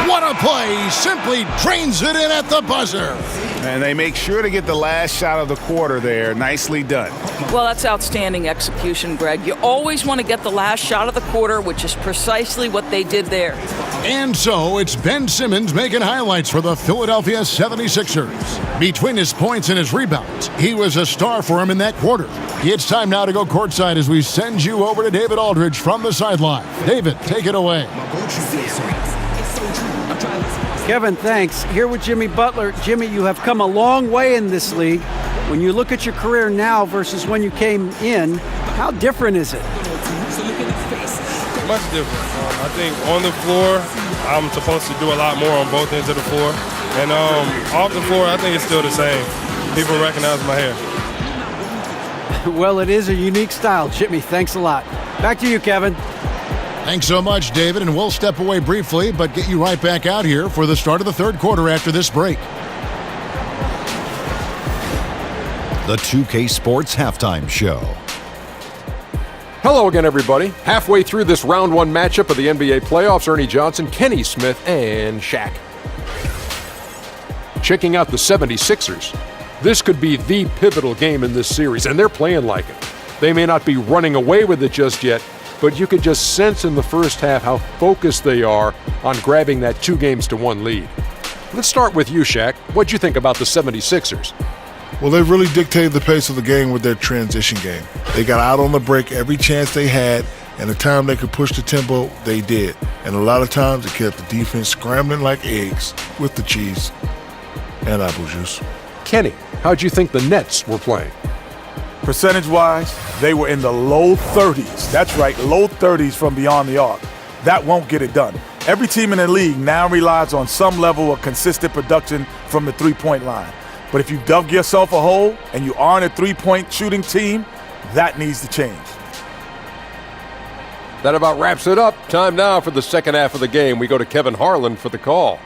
What a play. Simply drains it in at the buzzer. And they make sure to get the last shot of the quarter there. Nicely done. Well, that's outstanding execution, Greg. You always want to get the last shot of the quarter, which is precisely what they did there. And so it's Ben Simmons making highlights for the Philadelphia 76ers. Between his points and his rebounds, he was a star for him in that quarter. It's time now to go courtside as we send you over to David Aldridge from the sideline. David, take it away. Kevin, thanks. Here with Jimmy Butler. Jimmy, you have come a long way in this league. When you look at your career now versus when you came in, how different is it? Much different. I think on the floor, I'm supposed to do a lot more on both ends of the floor. And off the floor, I think it's still the same. People recognize my hair. Well, it is a unique style, Jimmy. Thanks a lot. Back to you, Kevin. Thanks so much, David, and we'll step away briefly, but get you right back out here for the start of the third quarter after this break. The 2K Sports Halftime Show. Hello again, everybody. Halfway through this round one matchup of the NBA playoffs, Ernie Johnson, Kenny Smith, and Shaq. Checking out the 76ers. This could be the pivotal game in this series, and they're playing like it. They may not be running away with it just yet, but you could just sense in the first half how focused they are on grabbing that 2-1 lead. Let's start with you, Shaq. What'd you think about the 76ers? Well, they really dictated the pace of the game with their transition game. They got out on the break every chance they had, and the time they could push the tempo, they did. And a lot of times it kept the defense scrambling like eggs with the cheese and apple juice. Kenny, how'd you think the Nets were playing? Percentage-wise, they were in the low 30s. That's right, low 30s from beyond the arc. That won't get it done. Every team in the league now relies on some level of consistent production from the three-point line. But if you dug yourself a hole and you aren't a three-point shooting team, that needs to change. That about wraps it up. Time now for the second half of the game. We go to Kevin Harlan for the call.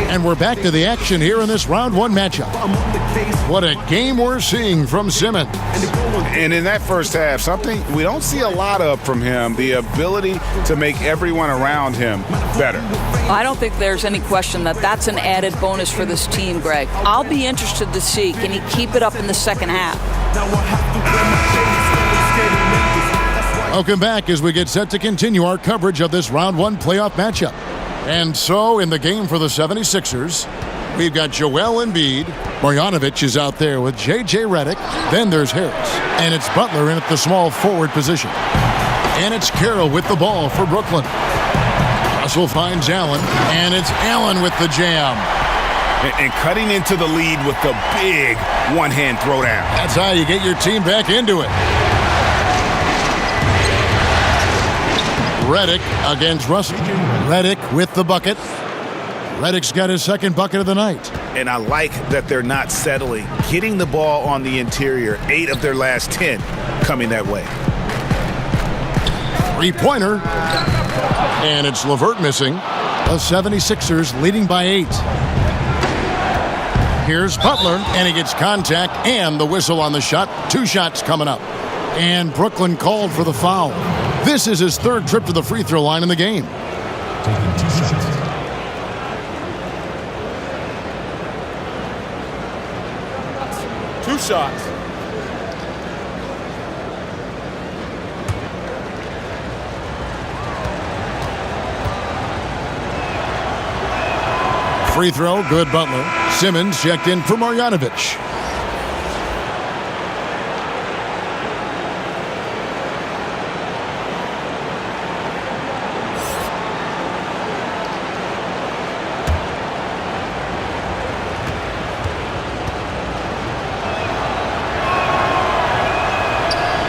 And we're back to the action here in this round one matchup. What a game we're seeing from Simmons. And in that first half, something we don't see a lot of from him, the ability to make everyone around him better. I don't think there's any question that that's an added bonus for this team, Greg. I'll be interested to see, can he keep it up in the second half? Welcome back as we get set to continue our coverage of this round one playoff matchup. And so in the game for the 76ers, we've got Joel Embiid. Marjanovic is out there with J.J. Redick. Then there's Harris. And it's Butler in at the small forward position. And it's Carroll with the ball for Brooklyn. Russell finds Allen. And it's Allen with the jam. And cutting into the lead with the big one-hand throwdown. That's how you get your team back into it. Redick against Russell. Redick with the bucket. Redick's got his second bucket of the night. And I like that they're not settling. Getting the ball on the interior, 8 of their last 10 coming that way. Three-pointer. And it's LeVert missing. The 76ers leading by 8. Here's Butler, and he gets contact and the whistle on the shot. 2 shots coming up. And Brooklyn called for the foul. This is his third trip to the free throw line in the game. Taking 2 shots. Two shots. Free throw, good Butler. Simmons checked in for Marjanovic.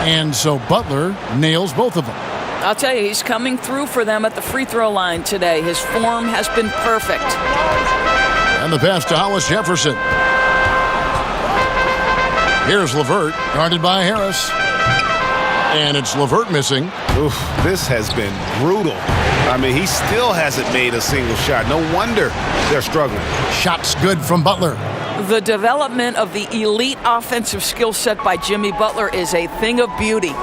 And so Butler nails both of them. I'll tell you, he's coming through for them at the free throw line today. His form has been perfect. And the pass to Hollis Jefferson. Here's LeVert, guarded by Harris. And it's LeVert missing. Oof, this has been brutal. I mean, he still hasn't made a single shot. No wonder they're struggling. Shots good from Butler. The development of the elite offensive skill set by Jimmy Butler is a thing of beauty.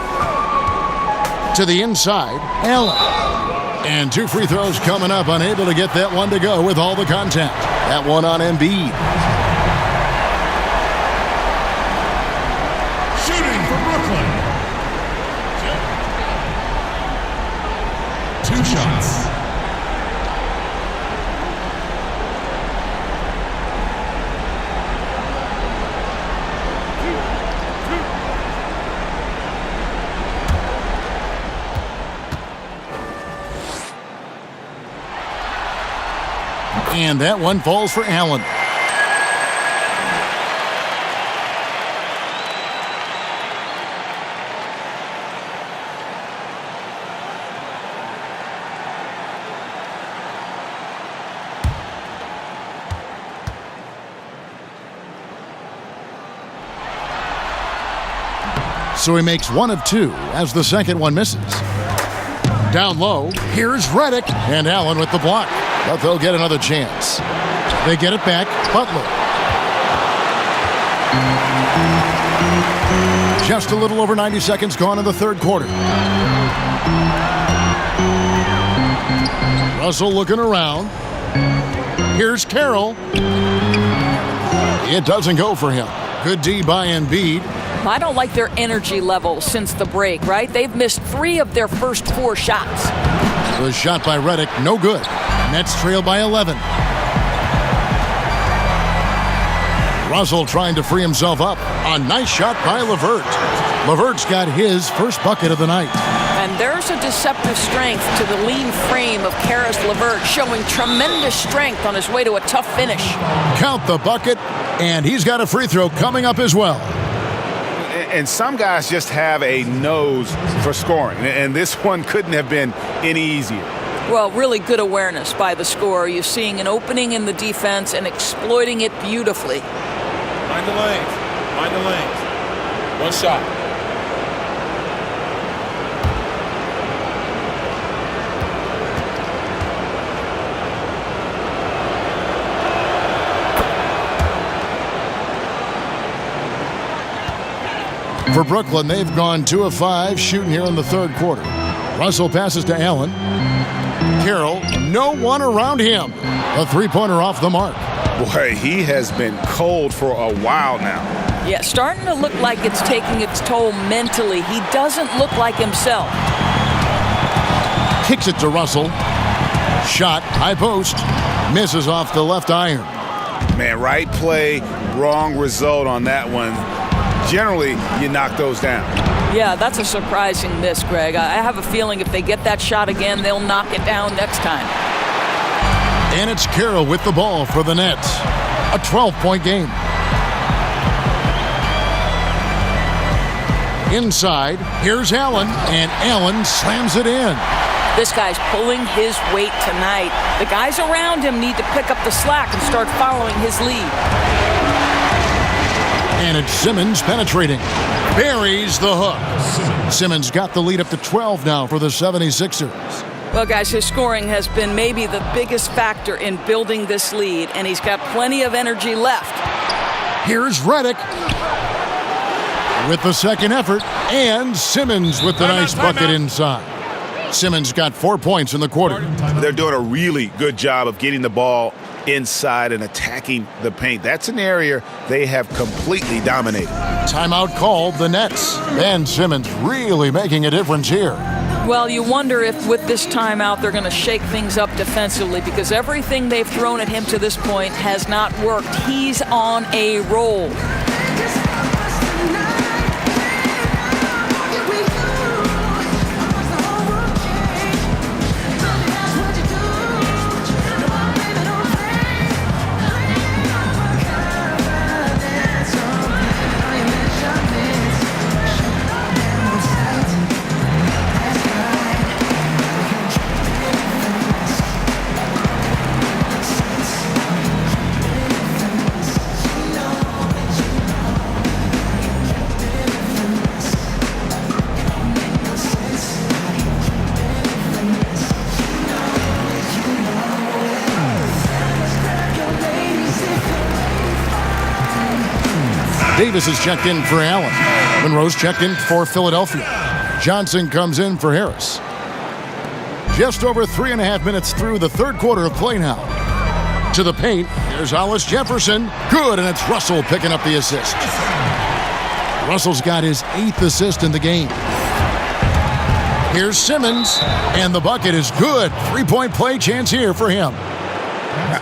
To the inside, Allen. And 2 free throws coming up, unable to get that one to go with all the contact. That one on Embiid. Shooting for Brooklyn. 2 shots. And that one falls for Allen. So he makes 1 of 2 as the second one misses. Down low, here's Redick, and Allen with the block. But they'll get another chance. They get it back, Butler. Just a little over 90 seconds gone in the third quarter. Russell looking around. Here's Carroll. It doesn't go for him. Good D by Embiid. I don't like their energy level since the break, right? They've missed 3 of their first 4 shots. The shot by Redick, no good. Nets trail by 11. Russell trying to free himself up. A nice shot by LeVert. LeVert's got his first bucket of the night. And there's a deceptive strength to the lean frame of Karis LeVert, showing tremendous strength on his way to a tough finish. Count the bucket, and he's got a free throw coming up as well. And some guys just have a nose for scoring, and this one couldn't have been any easier. Well, really good awareness by the scorer. You're seeing an opening in the defense and exploiting it beautifully. Mind the lanes. Mind the lanes. 1 shot. For Brooklyn, they've gone 2 of 5 shooting here in the third quarter. Russell passes to Allen. Carroll, no one around him. A 3-pointer off the mark. Boy, he has been cold for a while now. Yeah, starting to look like it's taking its toll mentally. He doesn't look like himself. Kicks it to Russell. Shot, high post. Misses off the left iron. Man, right play, wrong result on that one. Generally, you knock those down. Yeah, that's a surprising miss, Greg. I have a feeling if they get that shot again, they'll knock it down next time. And it's Carroll with the ball for the Nets. A 12-point game. Inside, here's Allen, and Allen slams it in. This guy's pulling his weight tonight. The guys around him need to pick up the slack and start following his lead. And it's Simmons penetrating. Buries the hook. Simmons got the lead up to 12 now for the 76ers. Well, guys, his scoring has been maybe the biggest factor in building this lead, and he's got plenty of energy left. Here's Redick with the second effort, and Simmons with the nice bucket inside. Simmons got 4 points in the quarter. They're doing a really good job of getting the ball inside and attacking the paint. That's an area they have completely dominated. Timeout called the Nets. Ben Simmons really making a difference here. Well, you wonder if with this timeout they're going to shake things up defensively, because everything they've thrown at him to this point has not worked. He's on a roll. Davis is checked in for Allen. Monroe's checked in for Philadelphia. Johnson comes in for Harris. Just over 3.5 minutes through the third quarter of play now. To the paint, here's Hollis Jefferson. Good, and it's Russell picking up the assist. Russell's got his 8th assist in the game. Here's Simmons, and the bucket is good. 3-point play chance here for him.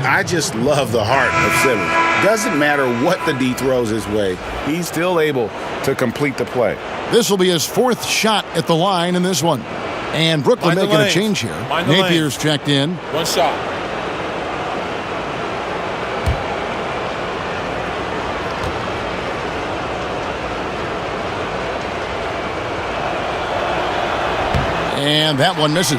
I just love the heart of Simmons. Doesn't matter what the D throws his way, he's still able to complete the play. This will be his 4th shot at the line in this one. And Brooklyn making a change here. Napier's checked in. One shot. And that one misses.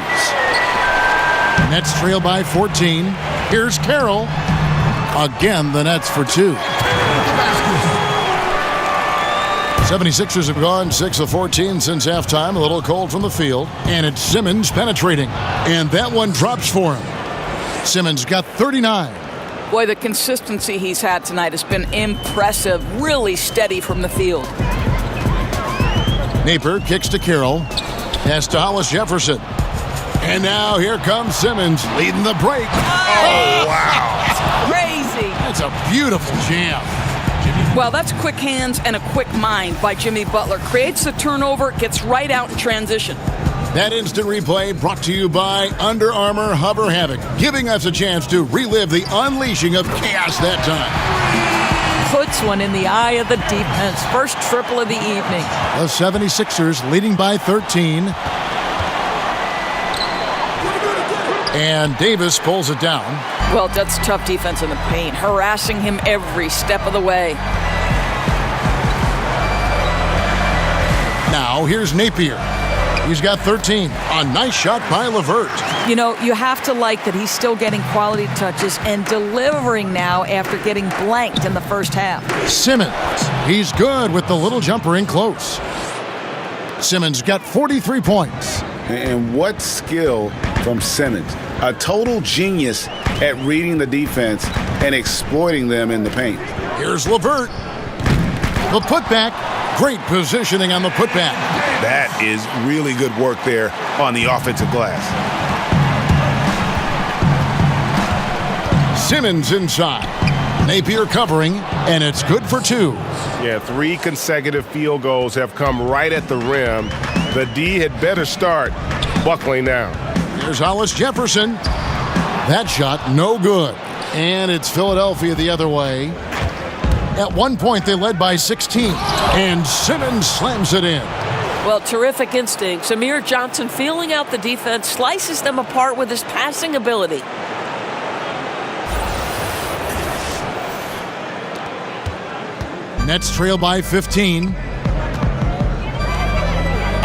Nets trail by 14. Here's Carroll. Again, the Nets for 2. 76ers have gone 6 of 14 since halftime. A little cold from the field. And it's Simmons penetrating. And that one drops for him. Simmons got 39. Boy, the consistency he's had tonight has been impressive. Really steady from the field. Napier kicks to Carroll. Pass to Hollis Jefferson. And now here comes Simmons leading the break. Oh, wow. That's crazy. That's a beautiful jam. Well, that's quick hands and a quick mind by Jimmy Butler. Creates the turnover, gets right out in transition. That instant replay brought to you by Under Armour Hover Havoc, giving us a chance to relive the unleashing of chaos that time. Puts one in the eye of the defense. First triple of the evening. The 76ers leading by 13. And Davis pulls it down. Well, that's tough defense in the paint, harassing him every step of the way. Now here's Napier. He's got 13. A nice shot by LeVert. You know, you have to like that he's still getting quality touches and delivering now after getting blanked in the first half. Simmons, he's good with the little jumper in close. Simmons got 43 points. And what skill from Simmons. A total genius at reading the defense and exploiting them in the paint. Here's LeVert. The putback. Great positioning on the putback. That is really good work there on the offensive glass. Simmons inside. Napier covering, and it's good for 2. Yeah, 3 consecutive field goals have come right at the rim. The D had better start buckling down. Here's Hollis Jefferson. That shot, no good. And it's Philadelphia the other way. At one point, they led by 16. And Simmons slams it in. Well, terrific instincts. Amir Johnson feeling out the defense, slices them apart with his passing ability. Nets trail by 15.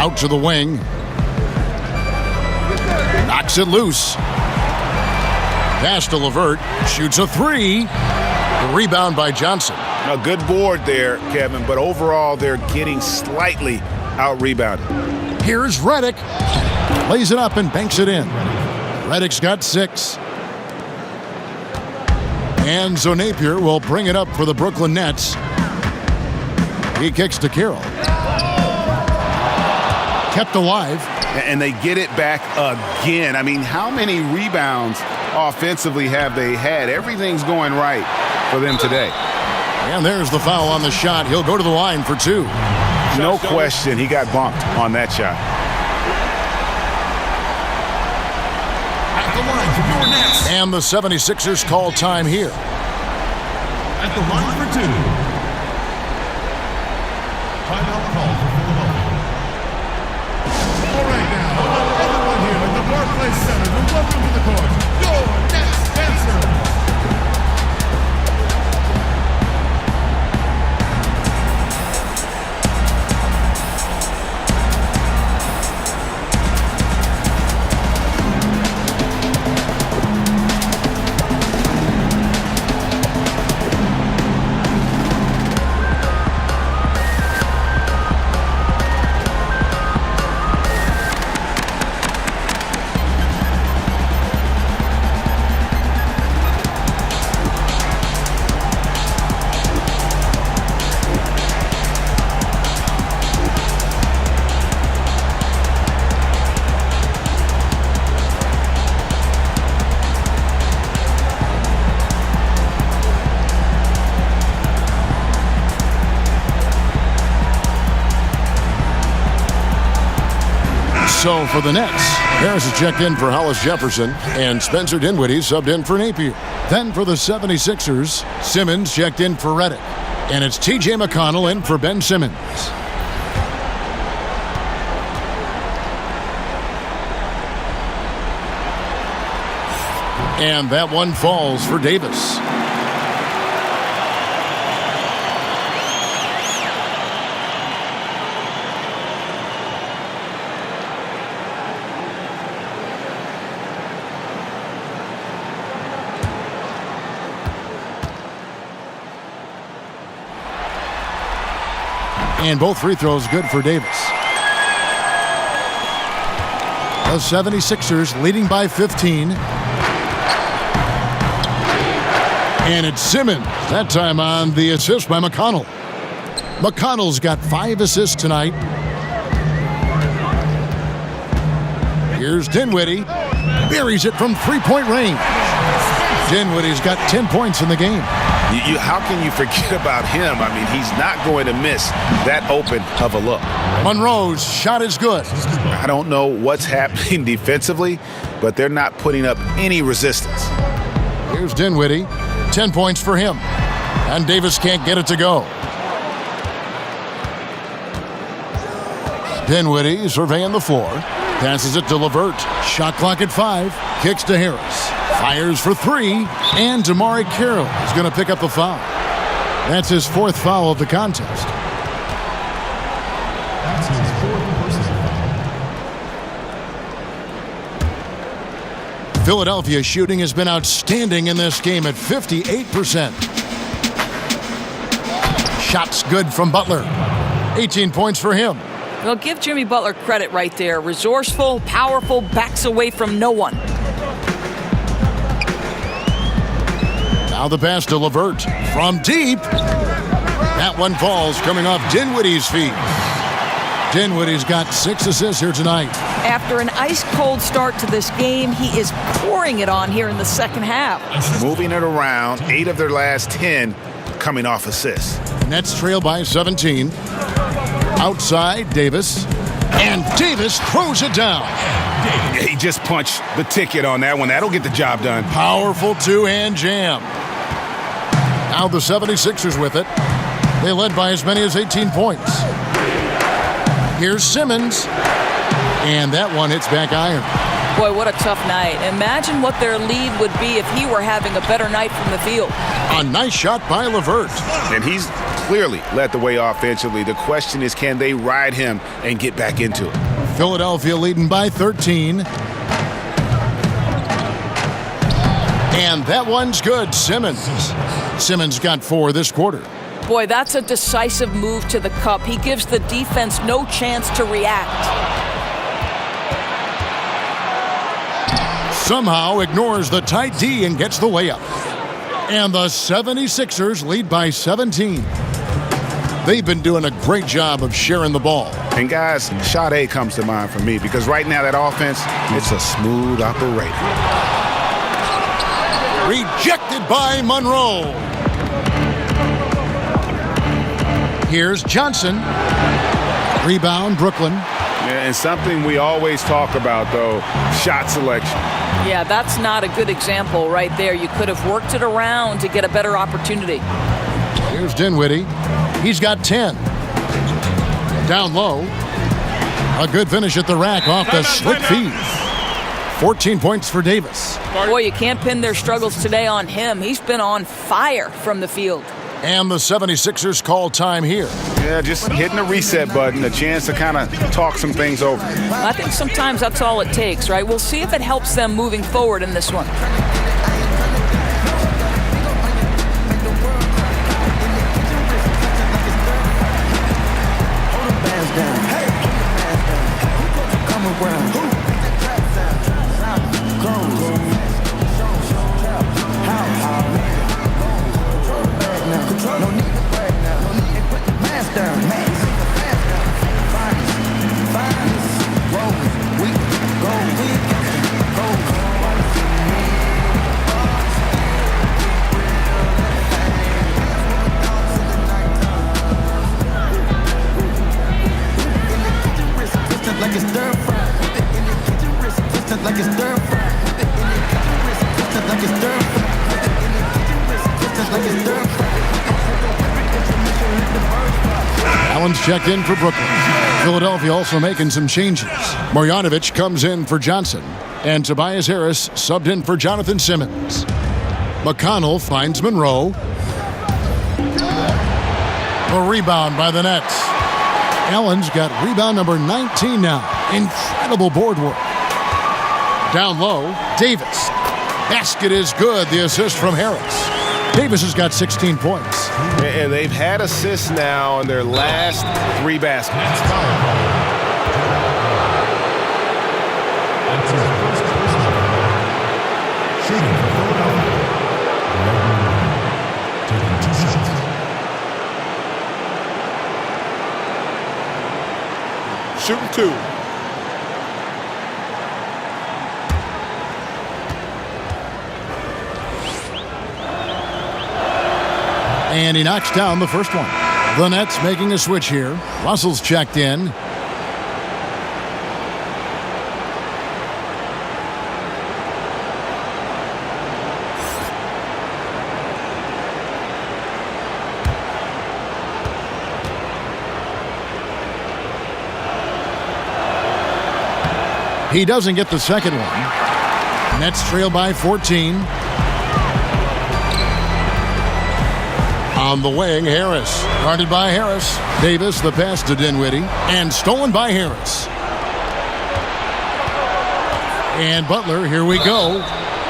Out to the wing. Knocks it loose. Pass to LeVert. Shoots a 3. The rebound by Johnson. A good board there, Kevin, but overall they're getting slightly out-rebounded. Here's Redick. Lays it up and banks it in. Redick's got 6. And so Napier will bring it up for the Brooklyn Nets. He kicks to Carroll. Kept alive. And they get it back again. I mean, how many rebounds offensively have they had? Everything's going right for them today. And there's the foul on the shot. He'll go to the line for 2. No question, he got bumped on that shot. At the line for your Nets. And the 76ers call time here. At the line for 2. Timeout call for Philadelphia. All right now, everyone here at the Barclays Center, and welcome to the court, your Nets dancer. So for the Nets, Harris has checked in for Hollis Jefferson, and Spencer Dinwiddie subbed in for Napier. Then for the 76ers, Simmons checked in for Redick, and it's T.J. McConnell in for Ben Simmons. And that one falls for Davis. And both free throws good for Davis. The 76ers leading by 15. And it's Simmons, that time on the assist by McConnell. McConnell's got 5 assists tonight. Here's Dinwiddie. Buries it from three-point range. Dinwiddie's got 10 points in the game. How can you forget about him? I mean, he's not going to miss that open of a look. Monroe's shot is good. I don't know what's happening defensively, but they're not putting up any resistance. Here's Dinwiddie. 10 points for him. And Davis can't get it to go. Dinwiddie surveying the floor. Passes it to LeVert. Shot clock at 5. Kicks to Harris. Fires for 3. And Damari Carroll is going to pick up the foul. That's his 4th foul of the contest. Philadelphia shooting has been outstanding in this game at 58%. Shots good from Butler. 18 points for him. Well, give Jimmy Butler credit right there. Resourceful, powerful, backs away from no one. Now the pass to LeVert from deep. That one falls coming off Dinwiddie's feet. Dinwiddie's got 6 assists here tonight. After an ice-cold start to this game, he is pouring it on here in the second half. Moving it around, 8 of their last 10 coming off assists. Nets trail by 17. Outside, Davis. And Davis throws it down. Yeah, he just punched the ticket on that one. That'll get the job done. Powerful two-hand jam. Now the 76ers with it. They led by as many as 18 points. Here's Simmons. And that one hits back iron. Boy, what a tough night. Imagine what their lead would be if he were having a better night from the field. A nice shot by LeVert. And he's clearly led the way offensively. The question is, can they ride him and get back into it? Philadelphia leading by 13. And that one's good. Simmons got 4 this quarter. Boy, that's a decisive move to the cup. He gives the defense no chance to react. Somehow ignores the tight D and gets the layup. And the 76ers lead by 17. They've been doing a great job of sharing the ball. And guys, Sade comes to mind for me because right now that offense, it's a smooth operator. Rejected by Monroe. Here's Johnson. Rebound, Brooklyn. Yeah, and something we always talk about, though, shot selection. Yeah, that's not a good example right there. You could have worked it around to get a better opportunity. Here's Dinwiddie. He's got 10. Down low. A good finish at the rack off the slick feed. 14 points for Davis. Boy, you can't pin their struggles today on him. He's been on fire from the field. And the 76ers call time here. Yeah, just hitting the reset button, a chance to kind of talk some things over. I think sometimes that's all it takes, right? We'll see if it helps them moving forward in this one. Allen's checked in for Brooklyn. Philadelphia also making some changes. Marjanovic comes in for Johnson, and Tobias Harris subbed in for Jonathan Simmons. McConnell finds Monroe. A rebound by the Nets. Allen's got rebound number 19 now. Incredible board work. Down low, Davis. Basket is good. The assist from Harris. Davis has got 16 points. And they've had assists now in their last 3 baskets. Shooting for Philadelphia. Taking 2 shots. Shooting 2. And he knocks down the first one. The Nets making a switch here. Russell's checked in. He doesn't get the second one. Nets trail by 14. On the wing, Harris. Guarded by Harris. Davis, the pass to Dinwiddie. And stolen by Harris. And Butler, here we go.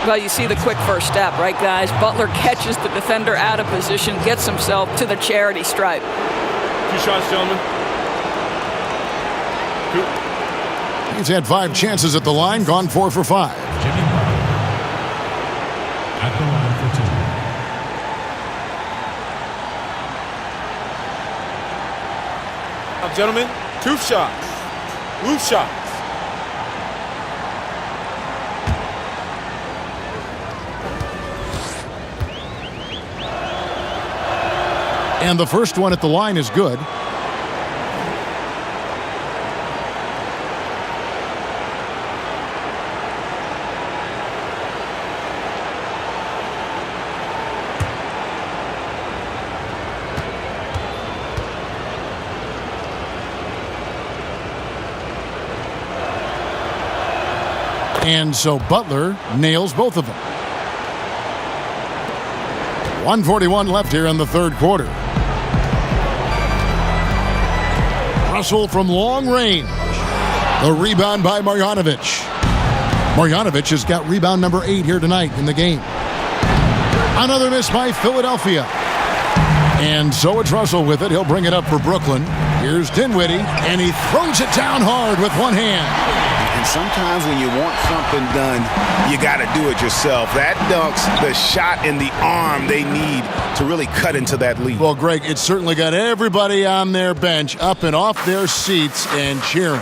Well, you see the quick first step, right, guys? Butler catches the defender out of position, gets himself to the charity stripe. 2 shots, gentlemen. 2. He's had 5 chances at the line, gone 4 for 5. Jimmy Butler at the line for 2. Now, gentlemen, 2 shots. Loose shots. And the first one at the line is good. And so Butler nails both of them. 1:41 left here in the third quarter. Russell from long range. The rebound by Marjanovic. Marjanovic has got rebound number 8 here tonight in the game. Another miss by Philadelphia. And so it's Russell with it. He'll bring it up for Brooklyn. Here's Dinwiddie, and he throws it down hard with one hand. And sometimes when you want something done, you got to do it yourself. That dunks the shot in the arm they need to really cut into that lead. Well, Greg, it's certainly got everybody on their bench up and off their seats and cheering.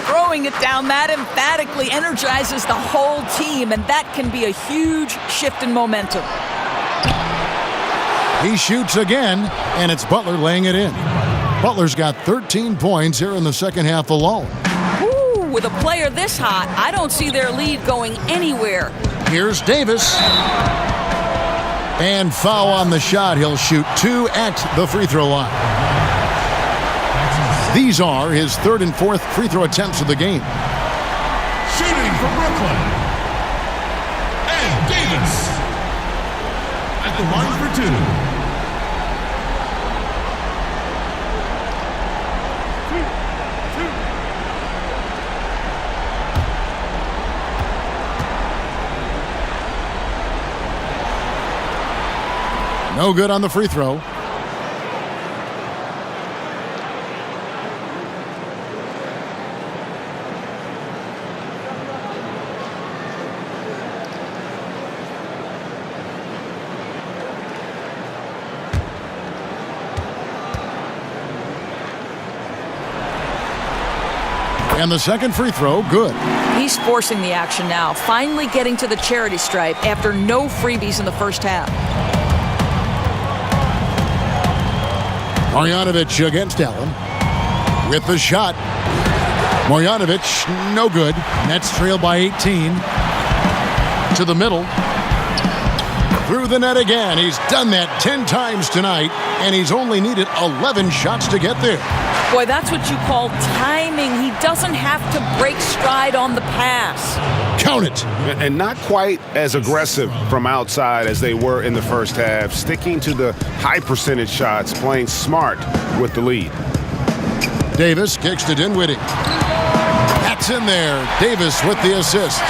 Throwing it down that emphatically energizes the whole team, and that can be a huge shift in momentum. He shoots again, and it's Butler laying it in. Butler's got 13 points here in the second half alone. With a player this hot, I don't see their lead going anywhere. Here's Davis. And foul on the shot. He'll shoot 2 at the free throw line. These are his 3rd and 4th free throw attempts of the game. Shooting for Brooklyn. And Davis at the line for 2. No good on the free throw. And the second free throw, good. He's forcing the action now, finally getting to the charity stripe after no freebies in the first half. Marjanovic against Allen with the shot. Marjanovic, no good. Nets trail by 18. To the middle. through the net again. He's done that 10 times tonight, and he's only needed 11 shots to get there. Boy, that's what you call timing. He doesn't have to break stride on the pass. Count it. And not quite as aggressive from outside as they were in the first half, sticking to the high percentage shots, playing smart with the lead. Davis kicks to Dinwiddie. That's in there. Davis with the assist.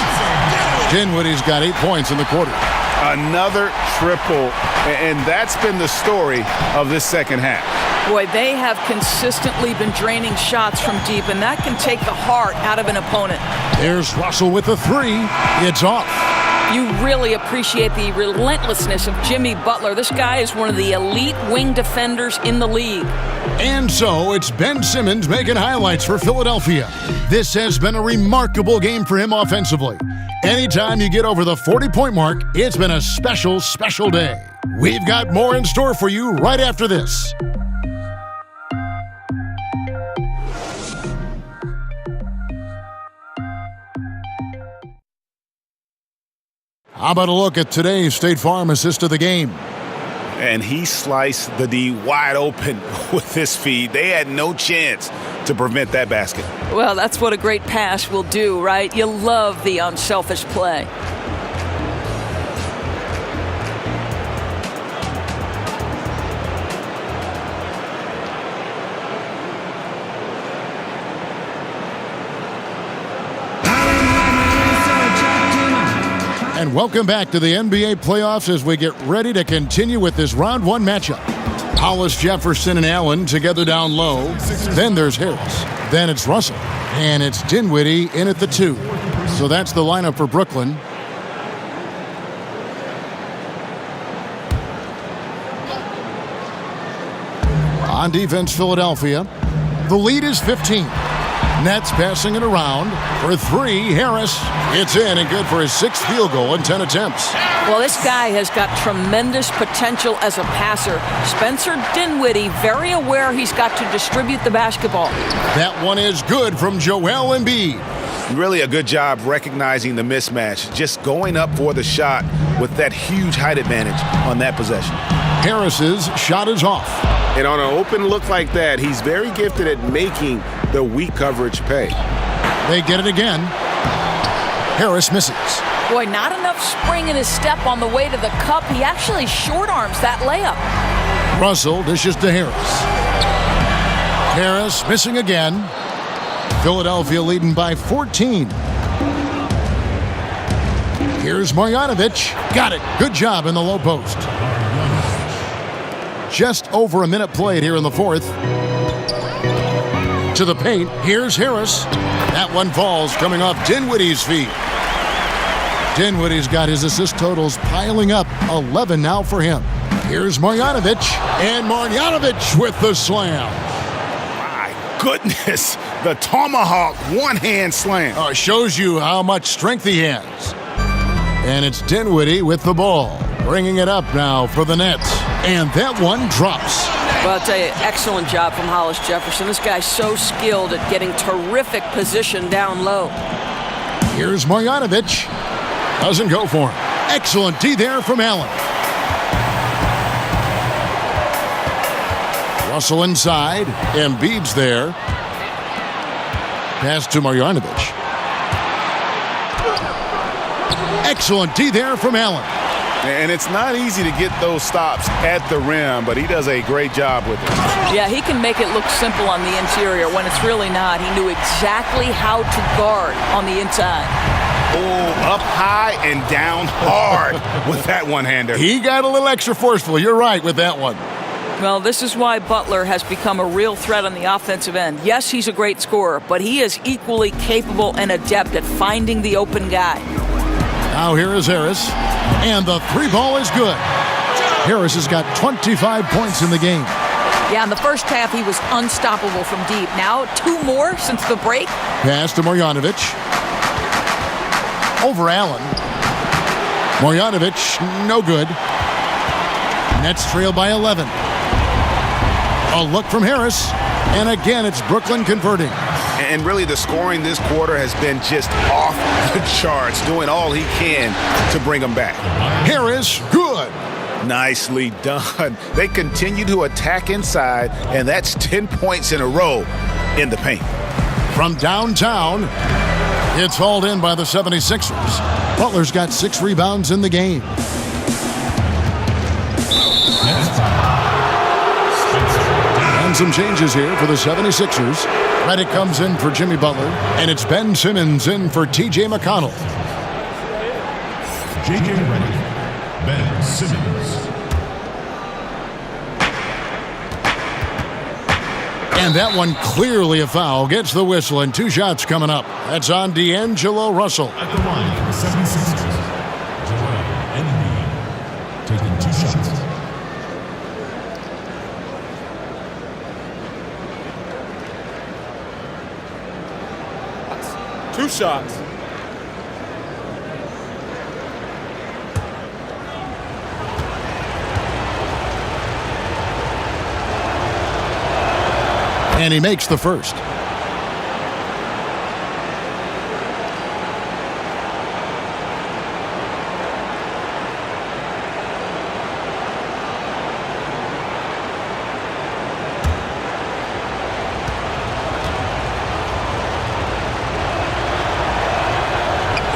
Dinwiddie's got 8 points in the quarter. Another triple, and that's been the story of this second half. Boy, they have consistently been draining shots from deep, and that can take the heart out of an opponent. There's Russell with the three. It's off. You really appreciate the relentlessness of Jimmy Butler. This guy is one of the elite wing defenders in the league. And so it's Ben Simmons making highlights for Philadelphia. This has been a remarkable game for him offensively. Anytime you get over the 40-point mark, it's been a special, special day. We've got more in store for you right after this. How about a look at today's State Farm assist of the game? And he sliced the D wide open with his feed. They had no chance to prevent that basket. Well, that's what a great pass will do, right? You love the unselfish play. And welcome back to the NBA playoffs as we get ready to continue with this round one matchup. Hollis, Jefferson, and Allen together down low. Then there's Harris. Then it's Russell. And it's Dinwiddie in at the 2. So that's the lineup for Brooklyn. On defense, Philadelphia. The lead is 15. Nets passing it around for 3. Harris. It's in and good for his 6th field goal in 10 attempts. Well, this guy has got tremendous potential as a passer. Spencer Dinwiddie, very aware he's got to distribute the basketball. That one is good from Joel Embiid. Really a good job recognizing the mismatch, just going up for the shot with that huge height advantage on that possession. Harris's shot is off. And on an open look like that, he's very gifted at making the weak coverage pay. They get it again. Harris misses. Boy, not enough spring in his step on the way to the cup. He actually short arms that layup. Russell dishes to Harris. Harris missing again. Philadelphia leading by 14. Here's Marjanovic. Got it. Good job in the low post. Just over a minute played here in the fourth. To the paint. Here's Harris. That one falls coming off Dinwiddie's feet. Dinwiddie's got his assist totals piling up. 11 now for him. Here's Marjanovic. And Marjanovic with the slam. My goodness. The tomahawk one-hand slam. Shows you how much strength he has. And it's Dinwiddie with the ball. Bringing it up now for the Nets. And that one drops. Well, I'll tell you, excellent job from Hollis Jefferson. This guy's so skilled at getting terrific position down low. Here's Marjanovic. Doesn't go for him. Excellent D there from Allen. Russell inside. Embiid's there. Pass to Marjanovic. Excellent D there from Allen. And it's not easy to get those stops at the rim, but he does a great job with it. Yeah, he can make it look simple on the interior when it's really not. He knew exactly how to guard on the inside. Oh, up high and down hard with that one-hander. He got a little extra forceful. You're right with that one. Well, this is why Butler has become a real threat on the offensive end. Yes, he's a great scorer, but he is equally capable and adept at finding the open guy. Now here is Harris, and the 3 ball is good. Harris has got 25 points in the game. Yeah, in the first half, he was unstoppable from deep. Now, 2 more since the break. Pass to Marjanovic. Over Allen. Marjanovic, no good. Nets trail by 11. A look from Harris, and again, it's Brooklyn converting. And really, the scoring this quarter has been just off the charts, doing all he can to bring them back. Harris, good. Nicely done. They continue to attack inside, and that's 10 points in a row in the paint. From downtown, it's hauled in by the 76ers. Butler's got 6 rebounds in the game. And some changes here for the 76ers. Redick comes in for Jimmy Butler, and it's Ben Simmons in for T.J. McConnell. J.J. Redick, Ben Simmons. And that one clearly a foul. Gets the whistle, and 2 shots coming up. That's on D'Angelo Russell. At the line for the 76ers, Joel Embiid taking 2 shots. Two shots. And he makes the first.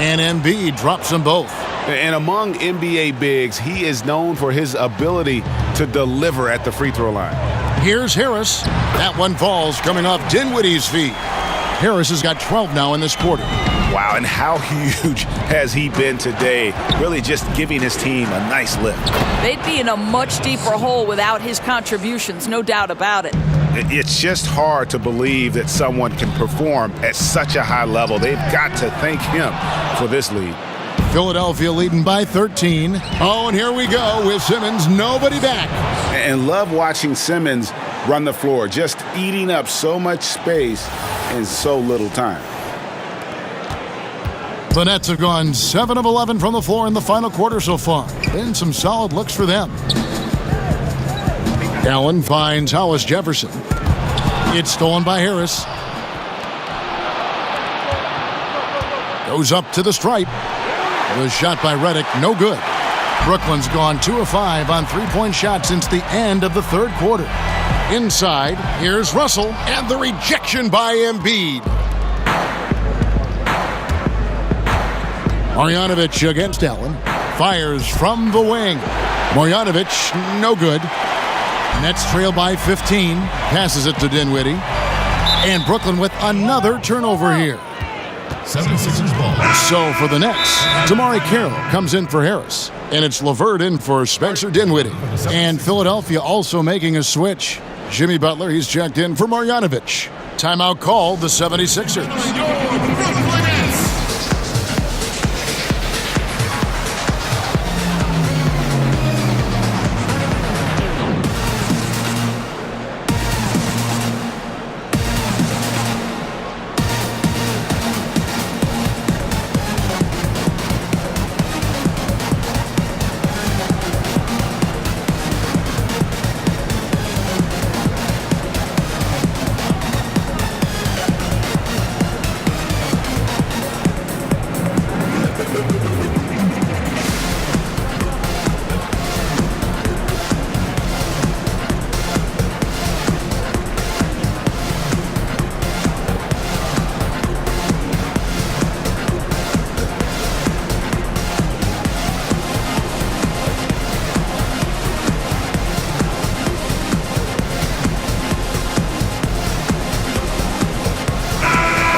And Embiid drops them both. And among NBA bigs, he is known for his ability to deliver at the free throw line. Here's Harris. That one falls coming off Dinwiddie's feet. Harris has got 12 now in this quarter. Wow, and how huge has he been today? Really just giving his team a nice lift. They'd be in a much deeper hole without his contributions, no doubt about it. It's just hard to believe that someone can perform at such a high level. They've got to thank him for this lead. Philadelphia leading by 13. Oh, and here we go with Simmons, nobody back. And love watching Simmons run the floor, just eating up so much space in so little time. The Nets have gone 7 of 11 from the floor in the final quarter so far. Been some solid looks for them. Allen finds Hollis Jefferson. It's stolen by Harris. Goes up to the stripe. The shot by Redick, no good. Brooklyn's gone 2 of 5 on three-point shots since the end of the third quarter. Inside, here's Russell, and the rejection by Embiid. Marjanovic against Allen. Fires from the wing. Marjanovic, no good. Nets trail by 15. Passes it to Dinwiddie. And Brooklyn with another turnover here. 76ers ball. So for the Nets, Damari Carroll comes in for Harris. And it's LeVert in for Spencer Dinwiddie. And Philadelphia also making a switch. Jimmy Butler, he's checked in for Marjanovic. Timeout called the 76ers.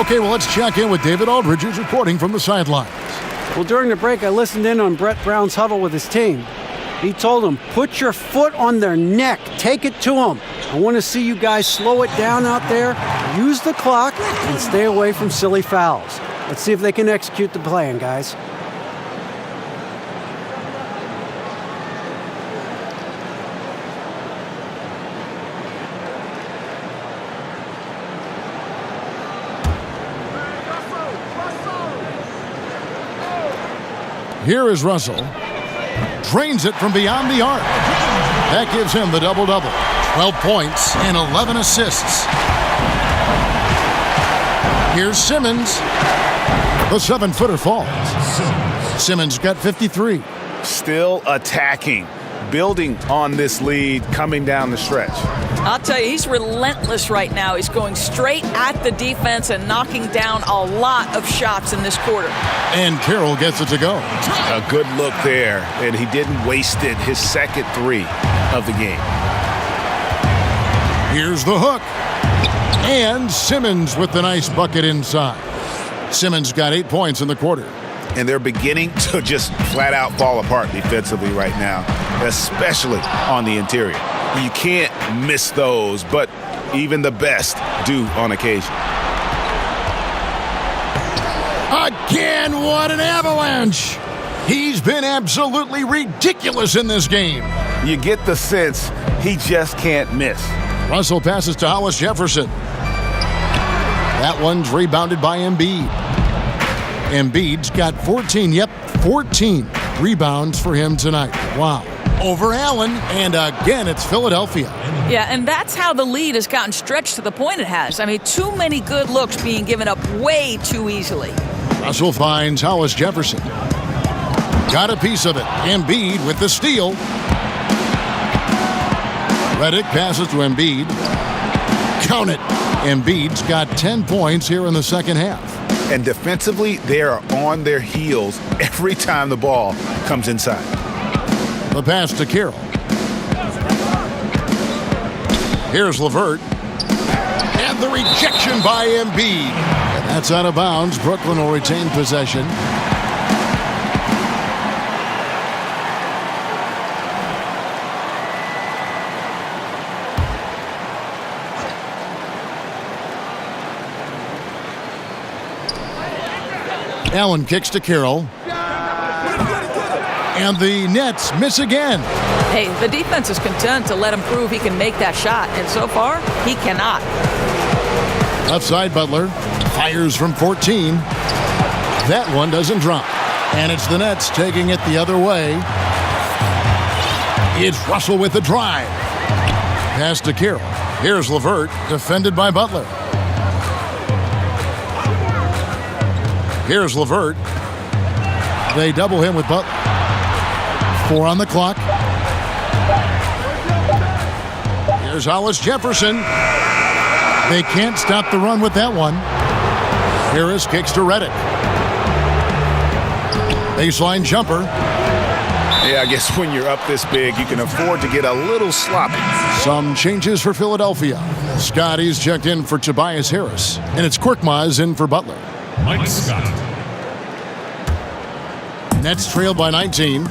Okay, well, let's check in with David Aldridge, who's reporting from the sidelines. Well, during the break, I listened in on Brett Brown's huddle with his team. He told them, put your foot on their neck. Take it to them. I want to see you guys slow it down out there, use the clock, and stay away from silly fouls. Let's see if they can execute the plan, guys. Here is Russell. Drains it from beyond the arc. That gives him the double-double. 12 points and 11 assists. Here's Simmons. The 7-footer falls. Simmons got 53. Still attacking. building on this lead coming down the stretch. I'll tell you, he's relentless right now. He's going straight at the defense and knocking down a lot of shots in this quarter. And Carroll gets it to go. A good look there, and he didn't waste it. His second three of the game. Here's the hook. And Simmons with the nice bucket inside. Simmons got 8 points in the quarter. And they're beginning to just flat out fall apart defensively right now, especially on the interior. You can't miss those, but even the best do on occasion. Again, what an avalanche! He's been absolutely ridiculous in this game. You get the sense he just can't miss. Russell passes to Hollis Jefferson. That one's rebounded by Embiid. Embiid's got 14 rebounds for him tonight. Wow. Over Allen, and again, it's Philadelphia. Yeah, and that's how the lead has gotten stretched to the point it has. I mean, too many good looks being given up way too easily. Russell finds Hollis Jefferson. Got a piece of it. Embiid with the steal. Redick passes to Embiid. Count it. Embiid's got 10 points here in the second half. And defensively, they are on their heels every time the ball comes inside. The pass to Carroll. Here's LeVert. And the rejection by Embiid. And that's out of bounds. Brooklyn will retain possession. Allen kicks to Carroll. And the Nets miss again. Hey, the defense is content to let him prove he can make that shot, and so far, he cannot. Left side, Butler fires from 14. That one doesn't drop. And it's the Nets taking it the other way. It's Russell with the drive. Pass to Carroll. Here's LeVert, defended by Butler. Here's LeVert. They double him with Butler. 4 on the clock. Here's Hollis Jefferson. They can't stop the run with that one. Harris kicks to Redick. Baseline jumper. Yeah, I guess when you're up this big, you can afford to get a little sloppy. Some changes for Philadelphia. Scotty's checked in for Tobias Harris. And it's Korkmaz in for Butler. Mike Scott. Nets trail by 19.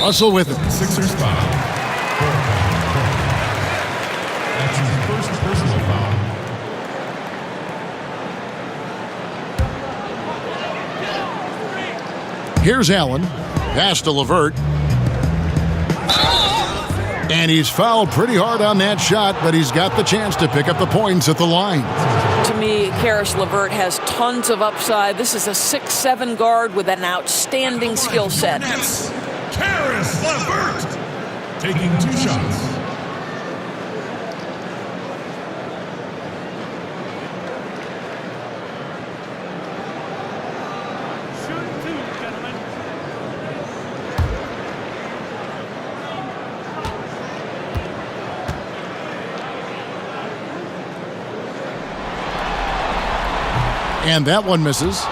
Russell with it. Sixers foul. That's his first personal foul. Here's Allen. Pass to LeVert. And he's fouled pretty hard on that shot, but he's got the chance to pick up the points at the line. To me, Karis LeVert has tons of upside. This is a 6'7" guard with an outstanding skill set. Karis LeVert taking 2 shots. And that one misses.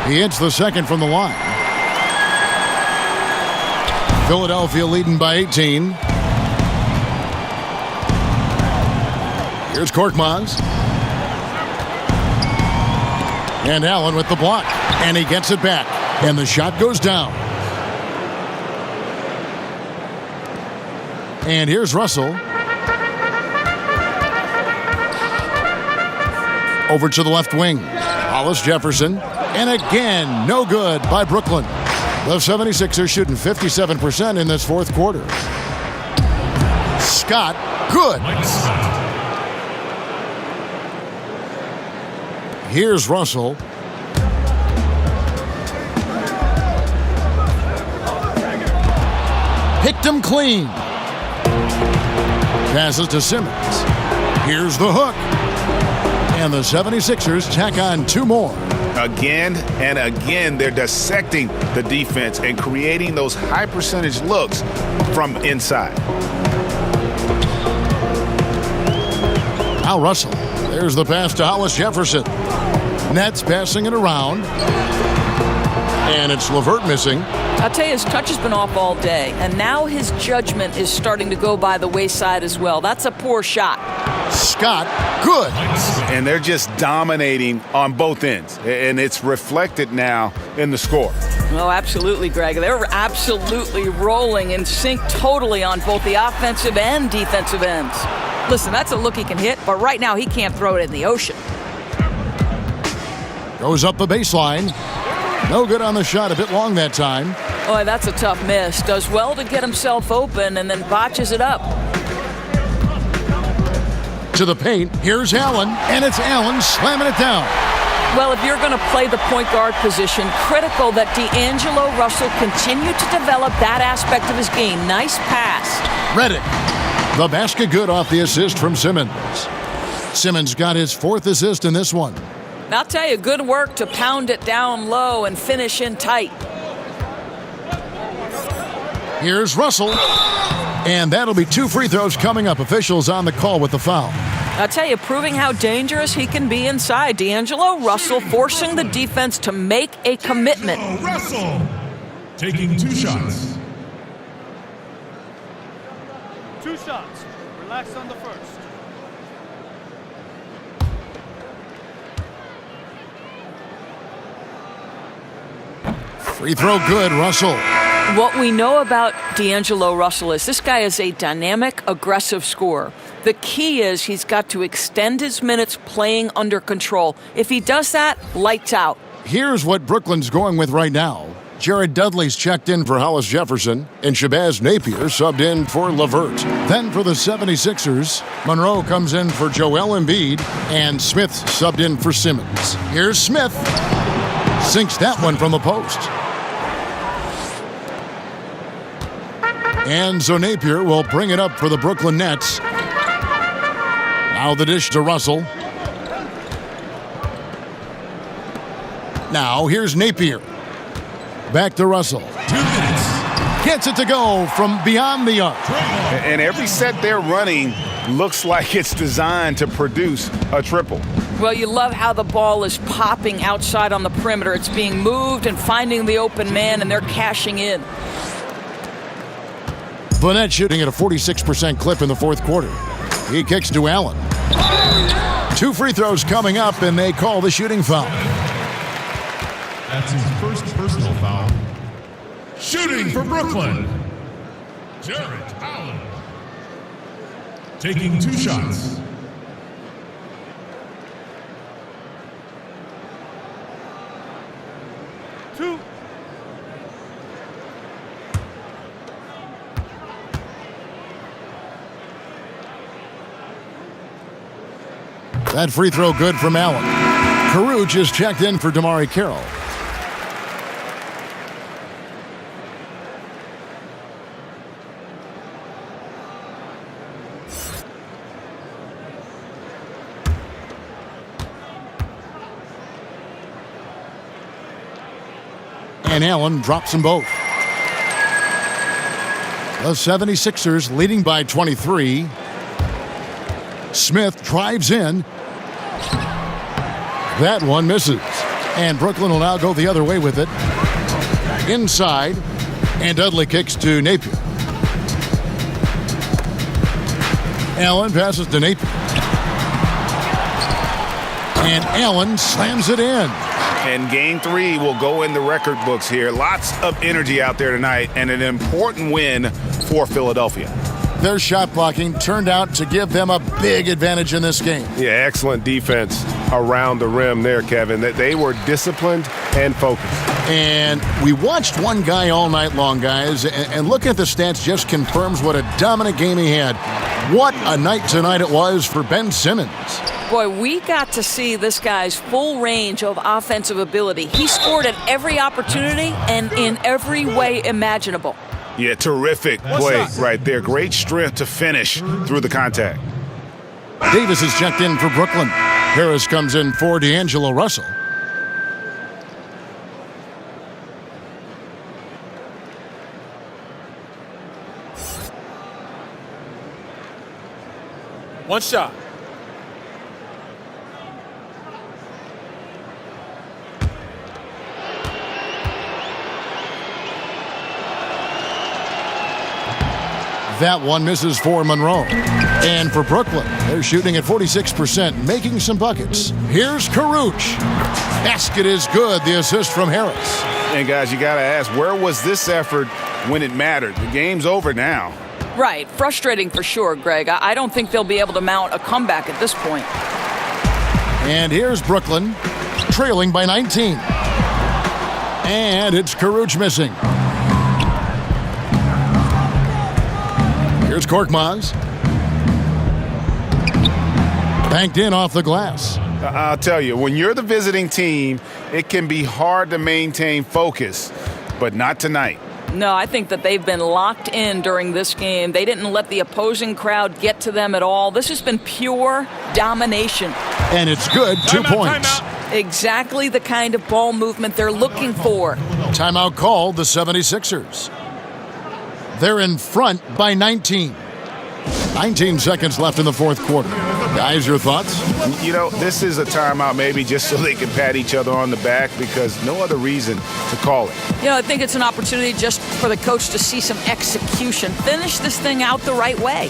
He hits the second from the line. Philadelphia leading by 18. Here's Korkmaz. And Allen with the block. And he gets it back. And the shot goes down. And here's Russell. Over to the left wing. Hollis Jefferson. And again, no good by Brooklyn. The 76ers shooting 57% in this fourth quarter. Scott, good. Here's Russell. Picked him clean. Passes to Simmons. Here's the hook. And the 76ers tack on 2 more. Again and again, they're dissecting the defense and creating those high percentage looks from inside. Now Russell. There's the pass to Hollis Jefferson. Nets passing it around. And it's LeVert missing. I'll tell you, his touch has been off all day, and now his judgment is starting to go by the wayside as well. That's a poor shot. Scott, good. And they're just dominating on both ends, and it's reflected now in the score. Oh, absolutely, Greg. They're absolutely rolling in sync totally on both the offensive and defensive ends. Listen, that's a look he can hit, but right now he can't throw it in the ocean. Goes up the baseline. No good on the shot, a bit long that time. Boy, that's a tough miss. Does well to get himself open and then botches it up. To the paint, here's Allen, and it's Allen slamming it down. Well, if you're going to play the point guard position, critical that D'Angelo Russell continue to develop that aspect of his game. Nice pass. Reddick. The basket good off the assist from Simmons. Simmons got his 4th assist in this one. I'll tell you, good work to pound it down low and finish in tight. Here's Russell. And that'll be 2 free throws coming up. Officials on the call with the foul. I'll tell you, proving how dangerous he can be inside. D'Angelo Russell forcing the defense to make a commitment. Russell taking 2 shots. 2 shots. Relax on the first. Free throw good, Russell. What we know about D'Angelo Russell is this guy is a dynamic, aggressive scorer. The key is he's got to extend his minutes playing under control. If he does that, lights out. Here's what Brooklyn's going with right now. Jared Dudley's checked in for Hollis Jefferson, and Shabazz Napier subbed in for LeVert. Then for the 76ers, Monroe comes in for Joel Embiid, and Smith subbed in for Simmons. Here's Smith. Sinks that one from the post. And so Napier will bring it up for the Brooklyn Nets. Now the dish to Russell. Now here's Napier. Back to Russell. 2 minutes. Gets it to go from beyond the arc. And every set they're running looks like it's designed to produce a triple. Well, you love how the ball is popping outside on the perimeter. It's being moved and finding the open man, and they're cashing in. Burnett shooting at a 46% clip in the 4th quarter. He kicks to Allen. 2 free throws coming up, and they call the shooting foul. That's his first personal foul. Shooting for Brooklyn, Jarrett Allen. Taking 2 shots. That free throw good from Allen. Caruge is checked in for Damari Carroll. And Allen drops them both. The 76ers leading by 23. Smith drives in. That one misses. And Brooklyn will now go the other way with it. Inside. And Dudley kicks to Napier. Allen passes to Napier. And Allen slams it in. And game 3 will go in the record books here. Lots of energy out there tonight, and an important win for Philadelphia. Their shot blocking turned out to give them a big advantage in this game. Yeah, excellent defense around the rim there, Kevin. They were disciplined and focused. And we watched one guy all night long, guys, and looking at the stats just confirms what a dominant game he had. What a night tonight it was for Ben Simmons. Boy, we got to see this guy's full range of offensive ability. He scored at every opportunity and in every way imaginable. Yeah, terrific play right there. Great strength to finish through the contact. Davis is checked in for Brooklyn. Harris comes in for D'Angelo Russell. One shot. That one misses for Monroe. And for Brooklyn, they're shooting at 46%, making some buckets. Here's Karuch. Basket is good. The assist from Harris. And guys, you got to ask, where was this effort when it mattered? The game's over now. Right. Frustrating for sure, Greg. I don't think they'll be able to mount a comeback at this point. And here's Brooklyn, trailing by 19. And it's Karuch missing. Here's Korkmaz. Banked in off the glass. I'll tell you, when you're the visiting team, it can be hard to maintain focus, but not tonight. No, I think that they've been locked in during this game. They didn't let the opposing crowd get to them at all. This has been pure domination. And it's good. 2 points. Exactly the kind of ball movement they're looking for. Timeout called the 76ers. They're in front by 19. 19 seconds left in the fourth quarter. Guys, your thoughts? You know, this is a timeout maybe just so they can pat each other on the back because no other reason to call it. You know, I think it's an opportunity just for the coach to see some execution. Finish this thing out the right way.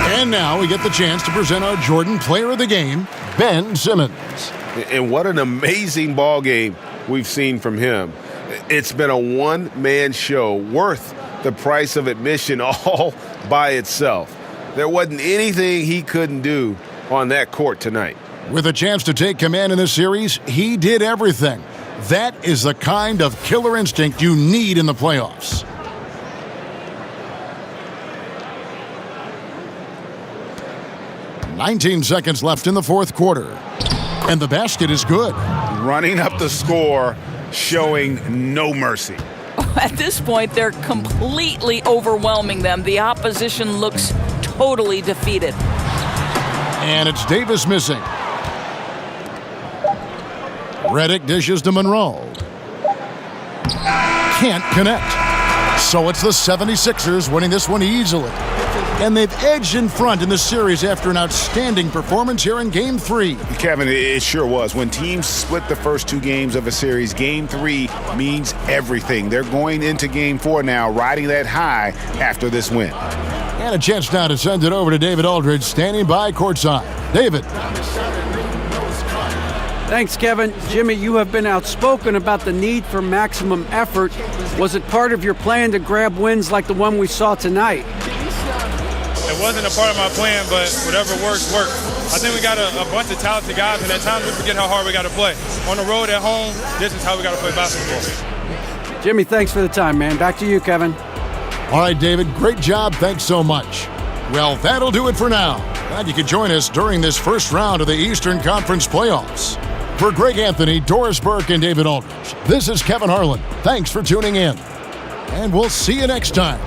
And now we get the chance to present our Jordan Player of the Game, Ben Simmons. And what an amazing ball game we've seen from him. It's been a one-man show worth the price of admission all by itself. There wasn't anything he couldn't do on that court tonight. With a chance to take command in this series, he did everything. That is the kind of killer instinct you need in the playoffs. "19 seconds left in the fourth quarter. And the basket is good. Running up the score, showing no mercy. At this point, they're completely overwhelming them. The opposition looks totally defeated. And it's Davis missing. Redick dishes to Monroe. Can't connect. So it's the 76ers winning this one easily. And they've edged in front in the series after an outstanding performance here in Game 3. Kevin, it sure was. When teams split the first two games of a series, Game 3 means everything. They're going into Game 4 now, riding that high after this win. And a chance now to send it over to David Aldridge, standing by courtside. David. Thanks, Kevin. Jimmy, you have been outspoken about the need for maximum effort. Was it part of your plan to grab wins like the one we saw tonight? It wasn't a part of my plan, but whatever works, works. I think we got a bunch of talented guys, and at times we forget how hard we got to play. On the road, at home, this is how we got to play basketball. Jimmy, thanks for the time, man. Back to you, Kevin. All right, David, great job. Thanks so much. Well, that'll do it for now. Glad you could join us during this first round of the Eastern Conference playoffs. For Greg Anthony, Doris Burke, and David Aldridge, this is Kevin Harlan. Thanks for tuning in. And we'll see you next time.